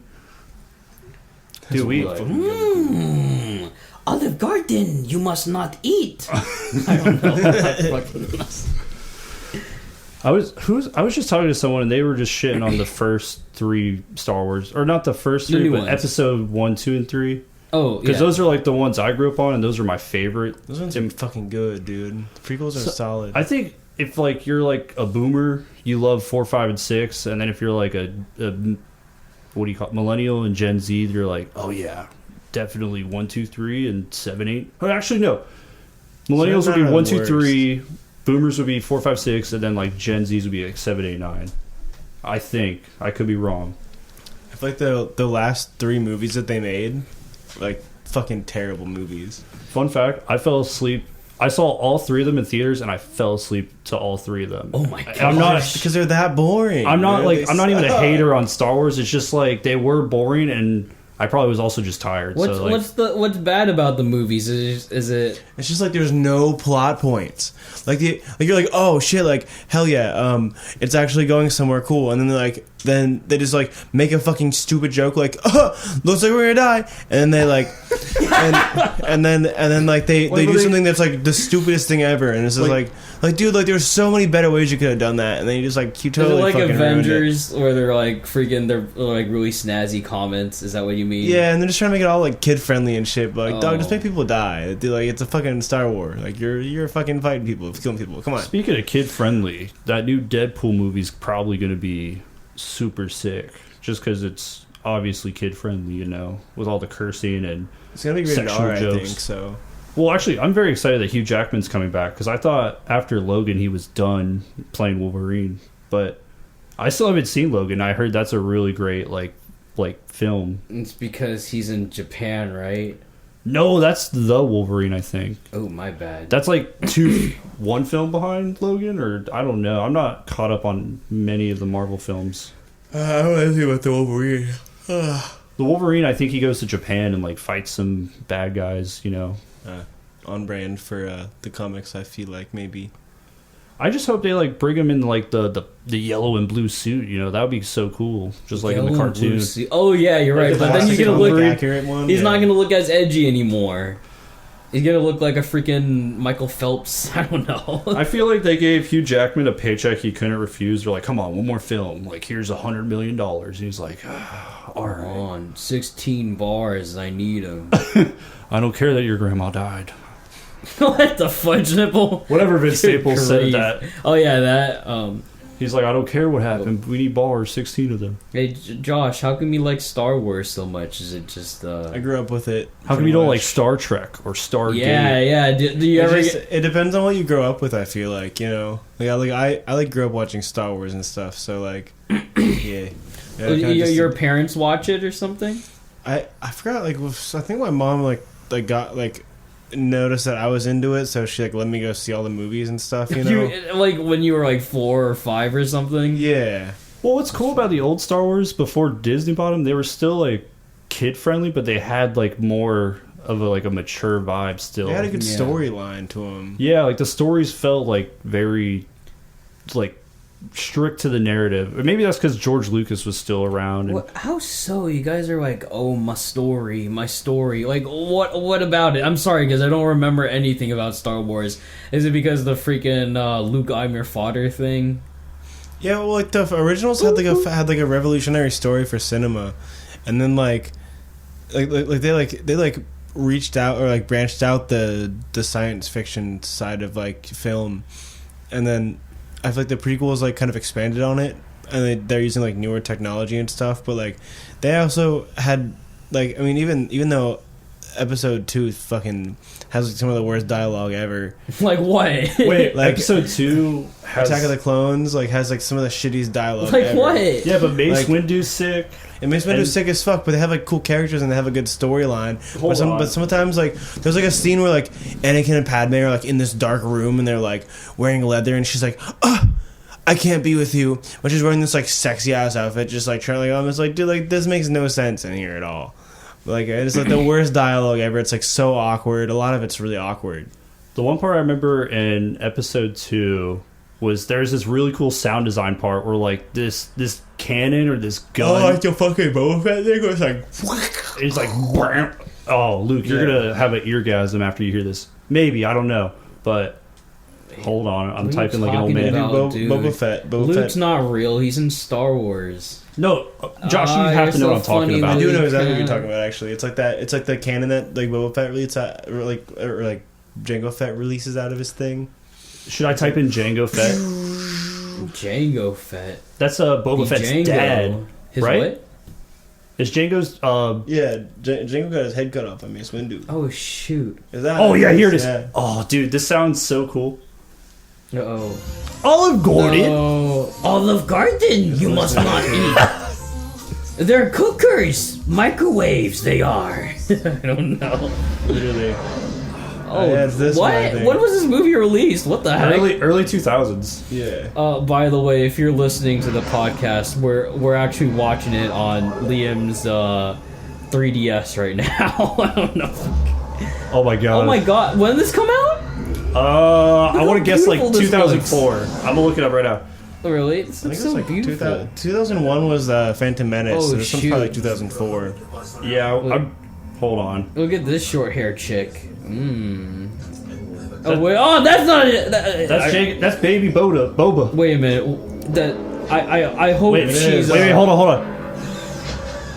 Dude, we. Olive Garden, you must not eat. I don't know. I was just talking to someone and they were just shitting on the first 3 Star Wars, or not the first 3, but ones. episode 1, 2, and 3. Oh, Because those are like the ones I grew up on, and those are my favorite. Those ones are fucking good, dude. The prequels are solid. I think if like you're like a boomer, you love 4, 5, and 6, and then if you're like a what do you call it, millennial and Gen Z, you're like, oh yeah, definitely 1, 2, 3, and 7, 8. Oh, actually no, millennials would be 1, 2, 3. Boomers would be 4, 5, 6, and then like Gen Zs would be like 7, 8, 9. I think I could be wrong. I feel like the last 3 movies that they made, like fucking terrible movies. Fun fact: I fell asleep. I saw all 3 of them in theaters, and I fell asleep to all 3 of them. Oh my god! I'm not because they're that boring. I'm not dude. like They I'm not even a suck. hater on Star Wars. It's just like they were boring, and I probably was also just tired. What's so, like, what's bad about the movies? Is it? It's just like there's no plot points. Like you're like, oh shit, like hell yeah, it's actually going somewhere cool, and then they just like make a fucking stupid joke like, oh, looks like we're gonna die, and then they like, and then like they do something that's like the stupidest thing ever, and it's just like dude, like there's so many better ways you could have done that, and then you just like you totally Is it like fucking ruined it. Avengers where they're like freaking they're like really snazzy comments? Is that what you mean? Yeah, and they're just trying to make it all like kid friendly and shit. But like, dog, just Oh. make people die. Dude, like, it's a fucking Star Wars. Like, you're fucking fighting people, killing people. Come on. speaking of kid friendly, that new Deadpool movie's probably going to be super sick, just because it's obviously kid friendly, you know, with all the cursing and It's gonna be rated sexual R, I jokes. think. So Well, actually, I'm very excited that Hugh Jackman's coming back, because I thought after Logan he was done playing Wolverine, but I still haven't seen Logan. I heard that's a really great like film. It's because he's in Japan, right? No, that's the Wolverine, I think. Oh, my bad. That's like one film behind Logan, or I don't know. I'm not caught up on many of the Marvel films. I don't know anything about the Wolverine. The Wolverine, I think he goes to Japan and like fights some bad guys, you know. On brand for the comics, I feel like maybe. I just hope they like bring him in like the yellow and blue suit, you know. That would be so cool, just like in the Yellow and blue cartoon. suit. Oh yeah, you're right. The But then you're gonna plastic look. accurate one. He's yeah. not gonna look as edgy anymore. He's gonna look like a freaking Michael Phelps. I don't know. I feel like they gave Hugh Jackman a paycheck he couldn't refuse. They're like, "Come on, one more film. Like, here's $100 million." And he's like, "All right, On 16 bars, I need him. I don't care that your grandma died." What the fudge nipple? Whatever Vince Good Staples said grief. that. Oh yeah, that. He's like, "I don't care what happened. We need bars, 16 of them." Hey Josh, how come you like Star Wars so much? Is it just? I grew up with it. How come pretty you don't much. like Star Trek or Stargate? Yeah. Do you It, ever? just, it depends on what you grow up with. I feel like, you know, like I grew up watching Star Wars and stuff. So like, yeah. Your parents watch it or something? I forgot. Like, I think my mom like got like noticed that I was into it, so she like let me go see all the movies and stuff. You know, like when you were like 4 or 5 or something. yeah. Well, what's cool about the old Star Wars before Disney bought them, they were still like kid friendly, but they had like more of a mature vibe still. They had a good Yeah. storyline to them. Yeah, like the stories felt like very like strict to the narrative. Or maybe that's because George Lucas was still around. And How so? You guys are like, oh, my story. Like, what about it? I'm sorry, because I don't remember anything about Star Wars. Is it because the freaking Luke, I'm your fodder thing? Yeah, well, like the originals had like a revolutionary story for cinema, and then like they reached out or like branched out the science fiction side of like film, and then I feel like the prequels like kind of expanded on it, and they're using like newer technology and stuff. But like they also had like, I mean, even though Episode 2 fucking has like some of the worst dialogue ever. Like what? wait, Like- episode 2 has Attack of the Clones like has like some of the shittiest dialogue Like ever. what? yeah, but Mace like- Windu's sick. And Mace Windu's sick as fuck, but they have like cool characters and they have a good storyline. But sometimes like there's like a scene where like Anakin and Padme are like in this dark room and they're like wearing leather and she's like, I can't be with you. But she's wearing this like sexy ass outfit, just like trying to it's like, dude, like this makes no sense in here at all. Like it's like the worst dialogue ever. It's like so awkward. A lot of it's really awkward. The one part I remember in episode 2 was there's this really cool sound design part where like this cannon or this gun. Oh, like the fucking Boba Fett thing was like. It's like, oh, Luke, you're gonna have an eargasm after you hear this. Maybe, I don't know, but hold on, I'm typing like an old man. Boba Fett. Luke's not real. He's in Star Wars. No, Josh, you have to know what I'm talking about. I do know exactly what you're talking about. Actually, it's like that. It's like the canon that like Boba Fett releases, or like Jango Fett releases out of his thing. Should I type in Jango Fett? Jango Fett. That's Boba Fett's Django. dad, His right? what? Is Jango's? Yeah, Jango got his head cut off by Mace Windu. Oh shoot! Is that? Oh yeah, here it is. Yeah. Oh, dude, this sounds so cool. Uh-oh. Olive Garden. No. Olive Garden. You must not eat. They're cookers, microwaves. They are. I don't know. Literally. Oh, yeah, it's this what? one, I think. When was this movie released? What the heck? Early 2000s. Yeah. By the way, if you're listening to the podcast, we're actually watching it on Liam's 3DS right now. I don't know. Oh my god. Oh my god! When did this come out? I want to guess like beautiful this 2004. I'm gonna look it up right now. Really? This I think looks it was so like beautiful. 2001 was Phantom Menace. Oh, So this one's probably like shoot. 2004. Yeah, hold on. Look at this short hair chick. Oh wait! Oh, that's not it. That's baby Boba. Wait a minute. That I hope Wait, she's. wait, hold on.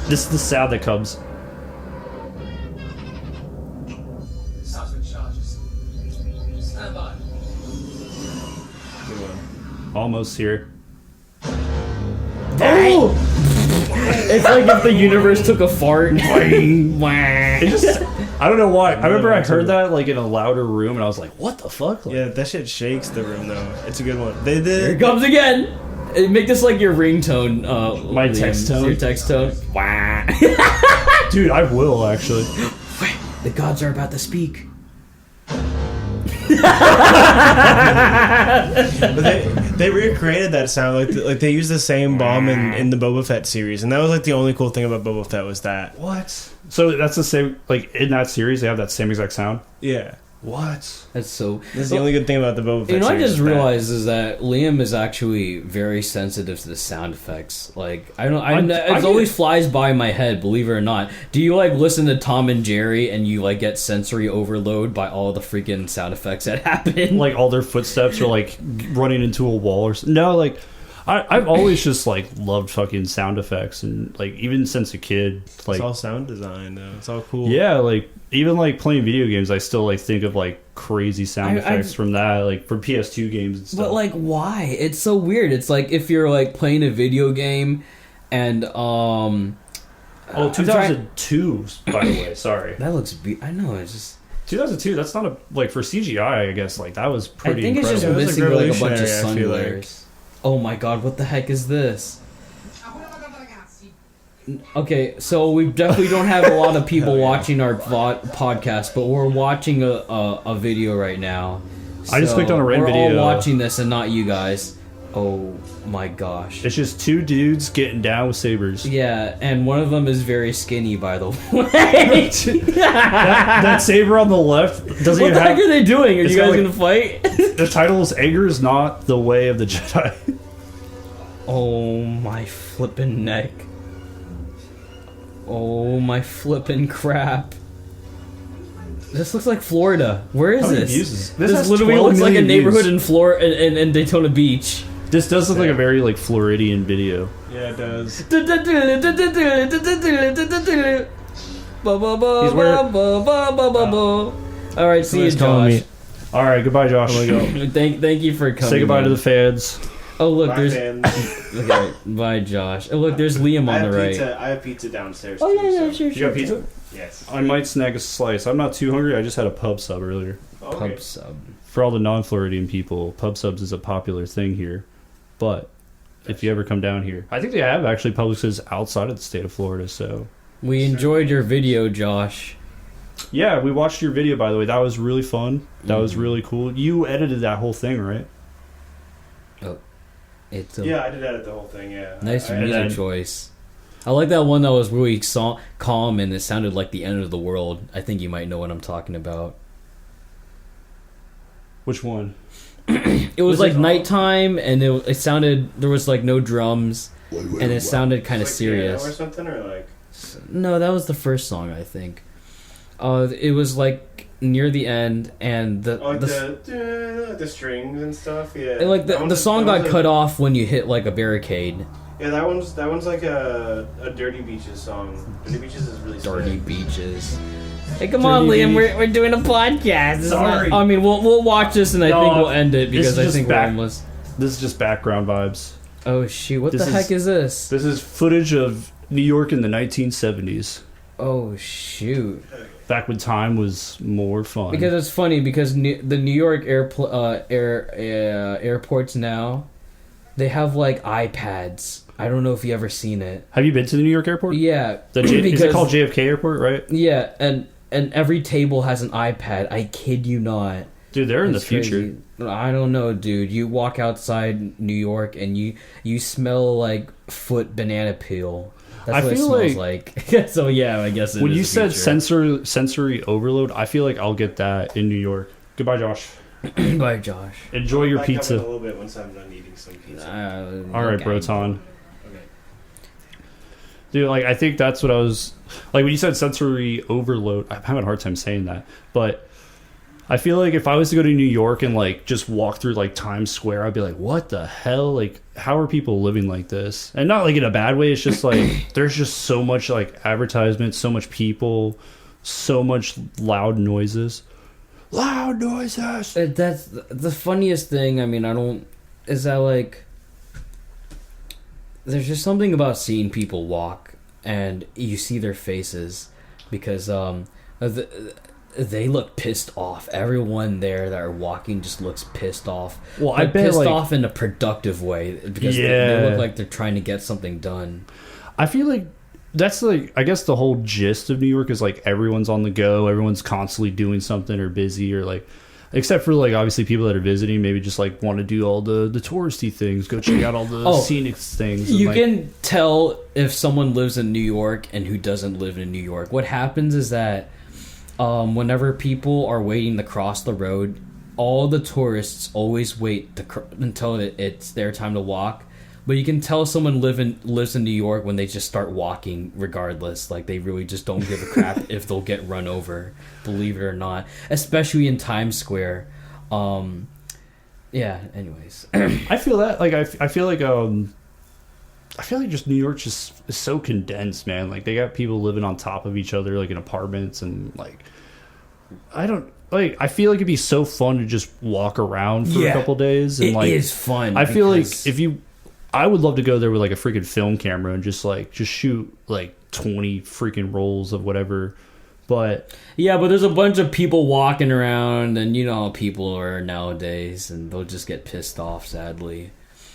This is the sound that comes. Stand by. Good one. Almost here. Oh! It's like if the universe took a fart. It just, I don't know why. I remember I heard that like in a louder room, and I was like, "What the fuck?" Like, Yeah, that shit shakes the room though. It's a good one. They Here did. it comes again. Make this like your ringtone. My Liam. text tone? Your text tone. dude, I will actually. The gods are about to speak. But they recreated that sound like they used the same bomb in the Boba Fett series, and that was like the only cool thing about Boba Fett was that. What? So that's the same. Like in that series, they have that same exact sound. Yeah, What? That's so. that's the only good thing about the Boba Fett. You know, I series just is that. realized is that Liam is actually very sensitive to the sound effects. Like, I don't, it always flies by my head. Believe it or not, do you like listen to Tom and Jerry and you like get sensory overload by all the freaking sound effects that happen? Like all their footsteps are like running into a wall or something. No, like I've always just like loved fucking sound effects, and like even since a kid, like It's all sound design though. It's all cool. yeah, like even like playing video games, I still like think of like crazy sound effects from that, like for PS2 games and stuff. But like, why? It's so weird. It's like if you're like playing a video game, and 2002, by the way. Sorry, that looks. I know. It's just. 2002. That's not a like for CGI. I guess like that was pretty. I think it's just incredible. It was, missing like, like a bunch of revolutionary, sun I feel glares. Oh my god! What the heck is this? Okay, so we definitely don't have a lot of people watching our podcast, but we're watching a video right now. I just clicked on a random We're video. all watching this and not you guys. Oh my gosh. It's just two dudes getting down with sabers. Yeah, and one of them is very skinny, by the way. That saber on the left doesn't What even the heck have. are they doing? Are It's you guys got, like- gonna fight? The title is "Anger is not the way of the Jedi." Oh my flippin' neck. Oh my flippin' crap. This looks like Florida. Where is How many this? views is This has literally 12 looks like a million neighborhood views. in Florida in Daytona Beach. This does look like a very like Floridian video. Yeah, it does. All right, see you, Somebody's calling Josh. me. All right, goodbye, Josh. Thank you for coming. Say goodbye to man. the fans. Oh look, Bye, there's. fans. Okay, bye, Josh. Oh look, there's Liam on the right. I have pizza downstairs. Oh too, yeah, yeah, so- sure, You sure. got pizza? Yes. I might snag a slice. I'm not too hungry. I just had a pub sub earlier. Okay. Pub sub. For all the non-Floridian people, pub subs is a popular thing here, but if you ever come down here. I think they have actually publicists outside of the state of Florida, so. We enjoyed your video, Josh. Yeah, we watched your video, by the way. That was really fun. That was really cool. You edited that whole thing, right? Oh, it's Yeah, I did edit the whole thing, yeah. nice I music choice. I like that one that was really calm and it sounded like the end of the world. I think you might know what I'm talking about. Which one? It was like nighttime and it sounded, there was like no drums and it sounded kind of like serious. piano or something, or like... No, that was the first song, I think. It was like near the end and the strings and stuff, yeah. and, like the song got cut off when you hit like a barricade. Yeah, that one's like a Dirty Beaches song. Dirty Beaches is really Dirty sick. Beaches. Hey, come on, Liam. We're doing a podcast. Sorry. I mean, we'll watch this and I think we'll end it because I think we're almost. This is just background vibes. Oh shoot! What the heck is this? This is footage of New York in the 1970s. Oh shoot! Back when time was more fun. Because it's funny because the New York airports now, they have like iPads. I don't know if you ever seen it. Have you been to the New York airport? Yeah. Is it called JFK Airport, right? Yeah, and every table has an iPad. I kid you not. Dude, they're in the future. Crazy. I don't know, dude. You walk outside New York and you smell like foot banana peel. That's what it smells like. So yeah, I guess when you said sensory overload, I feel like I'll get that in New York. Goodbye, Josh. Bye, Josh. Enjoy your pizza. A little bit once I'm done eating some pizza. All right, Broton. Dude, like I think that's what I was like when you said sensory overload. I'm having a hard time saying that, but I feel like if I was to go to New York and like just walk through like Times Square, I'd be like, what the hell? Like, how are people living like this? And not like in a bad way. It's just like there's just so much like advertisement, so much people, so much loud noises. Loud noises. That's the funniest thing. I mean, is that like there's just something about seeing people walk and you see their faces because they look pissed off. Everyone there that are walking just looks pissed off. Well, I bet pissed like, off in a productive way because they look like they're trying to get something done. I feel like that's like, I guess the whole gist of New York is like everyone's on the go, everyone's constantly doing something or busy or like, except for like obviously people that are visiting, maybe just like want to do all the touristy things, go check out all the scenic things. You like, can tell if someone lives in New York and who doesn't live in New York. What happens is that whenever people are waiting to cross the road, all the tourists always wait until it's their time to walk. But you can tell someone lives in New York when they just start walking regardless. Like, they really just don't give a crap if they'll get run over, believe it or not. Especially in Times Square. Yeah, anyways. I feel that. Like, I feel like just New York just is so condensed, man. Like, they got people living on top of each other, like, in apartments. And, like, I feel like it'd be so fun to just walk around for a couple days. And, it is fun. I feel like I would love to go there with like a freaking film camera and just shoot like 20 freaking rolls of whatever. But yeah, but there's a bunch of people walking around, and you know how people are nowadays, and they'll just get pissed off. Sadly,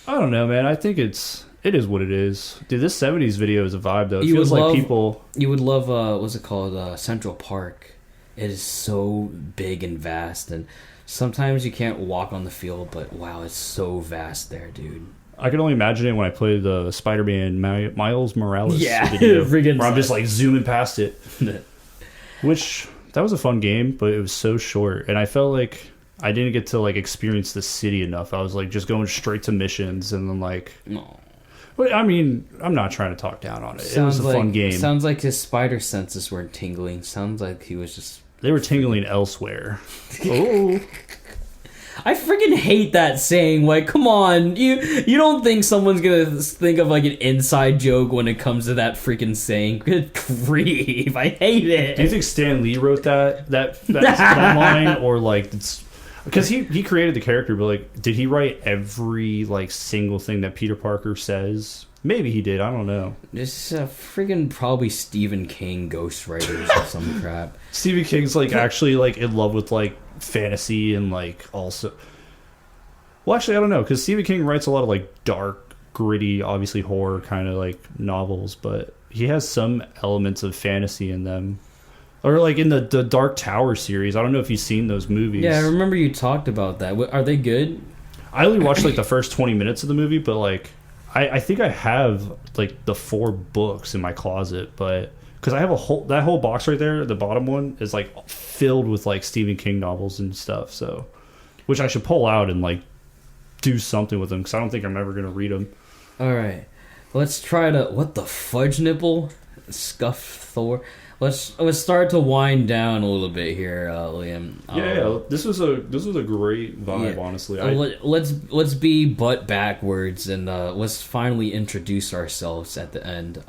I don't know, man. I think it is what it is. Dude, this 70s video is a vibe though. It you feels would like love, people. You would love what's it called? Central Park. It is so big and vast, and sometimes you can't walk on the field, but wow, it's so vast there, dude. I can only imagine it when I play the Spider-Man Miles Morales video, where I'm just like zooming past it. Which, that was a fun game, but it was so short, and I felt like I didn't get to like experience the city enough. I was like just going straight to missions, and then like, no. But I mean, I'm not trying to talk down on it. It was a fun game. Sounds like his spider senses weren't tingling. Sounds like he was just. They were tingling elsewhere. Oh. I freaking hate that saying. Like, come on, you don't think someone's gonna think of like an inside joke when it comes to that freaking saying? Good grief, I hate it. Do you think Stan Lee wrote that line, or like it's because he created the character, but like did he write every like single thing that Peter Parker says? Maybe he did. I don't know. This freaking probably Stephen King ghostwriters or some crap. Stephen King's like actually like in love with like fantasy and like also. Well, actually, I don't know because Stephen King writes a lot of like dark gritty, obviously horror kind of like novels, but he has some elements of fantasy in them. Or like in the Dark Tower series. I don't know if you've seen those movies. Yeah, I remember you talked about that. Are they good? I only watched like the first 20 minutes of the movie, but like I think I have like the 4 books in my closet, but because I have that whole box right there, the bottom one is like filled with like Stephen King novels and stuff. So, which I should pull out and like do something with them because I don't think I'm ever gonna read them. All right, let's try to what the fudge nipple, scuff Thor. Let's start to wind down a little bit here, Liam. Yeah, this was a great vibe, honestly. Let's be butt backwards and let's finally introduce ourselves at the end.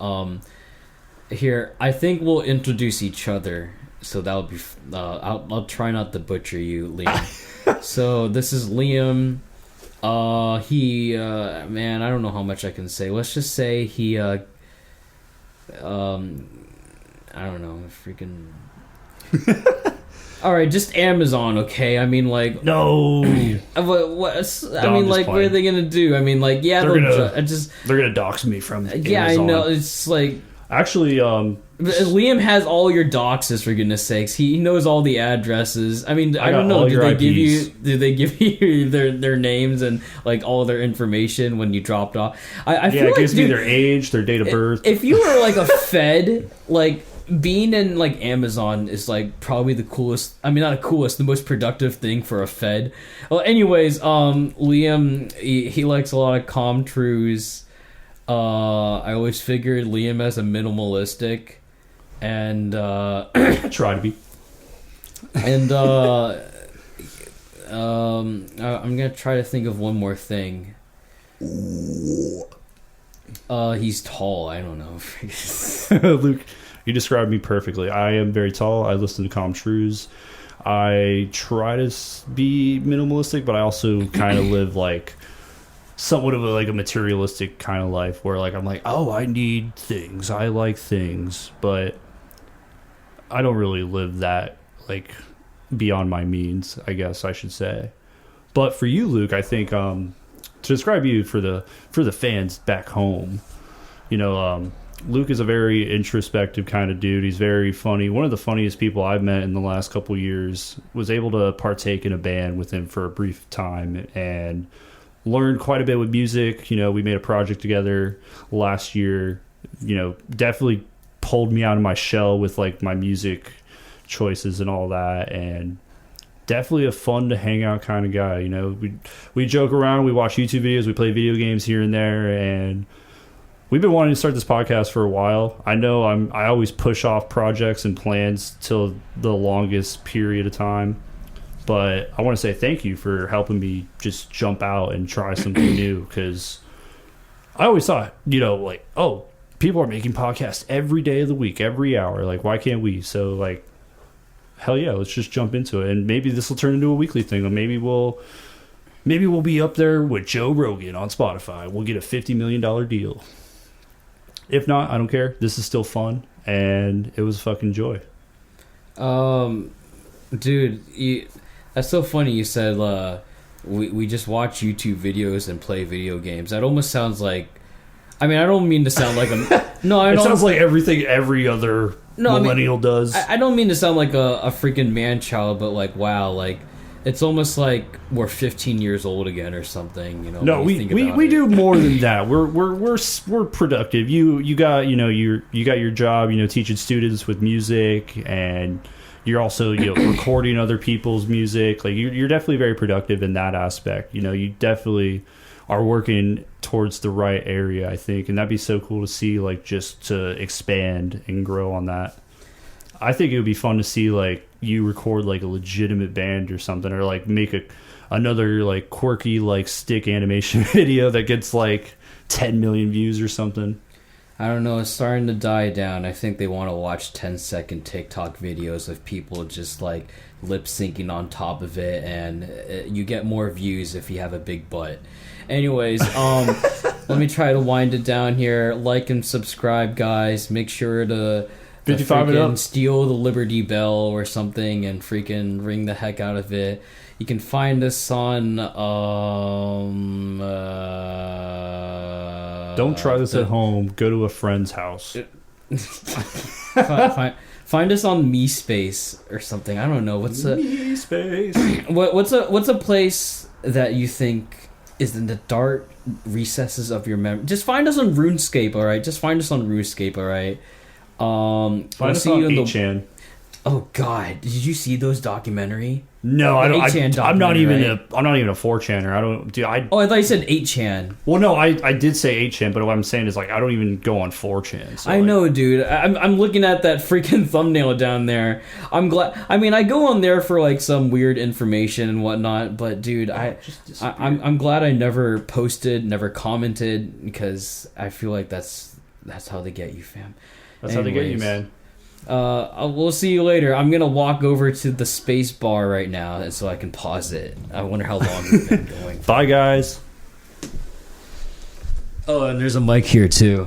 Here, I think we'll introduce each other, so that'll be. I'll try not to butcher you, Liam. So this is Liam. He man, I don't know how much I can say. Let's just say he I don't know, freaking. All right, just Amazon, okay? I mean, like no. What? I mean, like, what are they gonna do? I mean, like, yeah, they're gonna dox me from. Yeah, Amazon. I know. It's like actually, Liam has all your doxes for goodness sakes. He knows all the addresses. I mean, I don't know. Do they give you their names and like all their information when you dropped off? I feel it like, gives me their age, their date of birth. If you were like a Fed, like. Being in like Amazon is like probably the coolest. I mean, not the coolest, the most productive thing for a Fed. Well, anyways, Liam he likes a lot of Comtrues. I always figured Liam as a minimalistic, and I try to be. And I'm gonna try to think of one more thing. He's tall. I don't know. Luke. You described me perfectly. I am very tall. I listen to Comtrues. I try to be minimalistic, but I also kind of live like somewhat of a materialistic kind of life where like I'm like, oh, I need things. I like things, but I don't really live that like beyond my means, I guess I should say. But for you, Luke, I think to describe you for the fans back home, you know, Luke is a very introspective kind of dude. He's very funny. One of the funniest people I've met in the last couple years. Was able to partake in a band with him for a brief time and learned quite a bit with music. You know, we made a project together last year. You know, definitely pulled me out of my shell with like my music choices and all that, and definitely a fun to hang out kind of guy. You know, we joke around, we watch YouTube videos, we play video games here and there, and we've been wanting to start this podcast for a while. I know I always push off projects and plans till the longest period of time. But I want to say thank you for helping me just jump out and try something new. Because I always thought, you know, like, oh, people are making podcasts every day of the week, every hour. Like, why can't we? So, like, hell yeah, let's just jump into it. And maybe this will turn into a weekly thing. Or maybe we'll be up there with Joe Rogan on Spotify. We'll get a $50 million deal. If not, I don't care. This is still fun, and it was a fucking joy. Dude, that's so funny. You said we just watch YouTube videos and play video games. That almost sounds like. I mean, I don't mean to sound like a. No, I don't. It sounds like everything every other millennial does. I don't mean to sound like a freaking man child, but like, wow, like. It's almost like we're 15 years old again or something, you know. No, we do more than that. We're productive. You got your job, you know, teaching students with music, and you're also recording other people's music. Like you're definitely very productive in that aspect. You know, you definitely are working towards the right area, I think, and that'd be so cool to see. Like just to expand and grow on that. I think it would be fun to see like you record like a legitimate band or something, or like make another like quirky like stick animation video that gets like 10 million views or something. I don't know, it's starting to die down. I think they want to watch 10-second TikTok videos of people just like lip syncing on top of it, and you get more views if you have a big butt. Anyways, let me try to wind it down here. Like and subscribe, guys. Make sure to 55 and up. Steal the Liberty Bell or something and freaking ring the heck out of it. You can find us on Don't try this at home. Go to a friend's house. Find us on MeSpace or something. I don't know. What's a MeSpace? what's a place that you think is in the dark recesses of your memory? Just find us on RuneScape, all right? Just find us on RuneScape, all right? Find us on 8chan. Oh God! Did you see those documentary? No, I don't. I'm not even right? I'm not even a 4chaner. I don't. Dude, Oh, I thought you said 8chan. Well, no, I did say 8chan, but what I'm saying is like I don't even go on 4chan. So I know, dude. I'm looking at that freaking thumbnail down there. I'm glad. I mean, I go on there for like some weird information and whatnot, but dude, I'm glad I never posted, never commented, because I feel like that's how they get you, fam. That's how they get you, man. We'll see you later. I'm gonna walk over to the space bar right now so I can pause it. I wonder how long we've been going. Bye, guys. Oh, and there's a mic here too.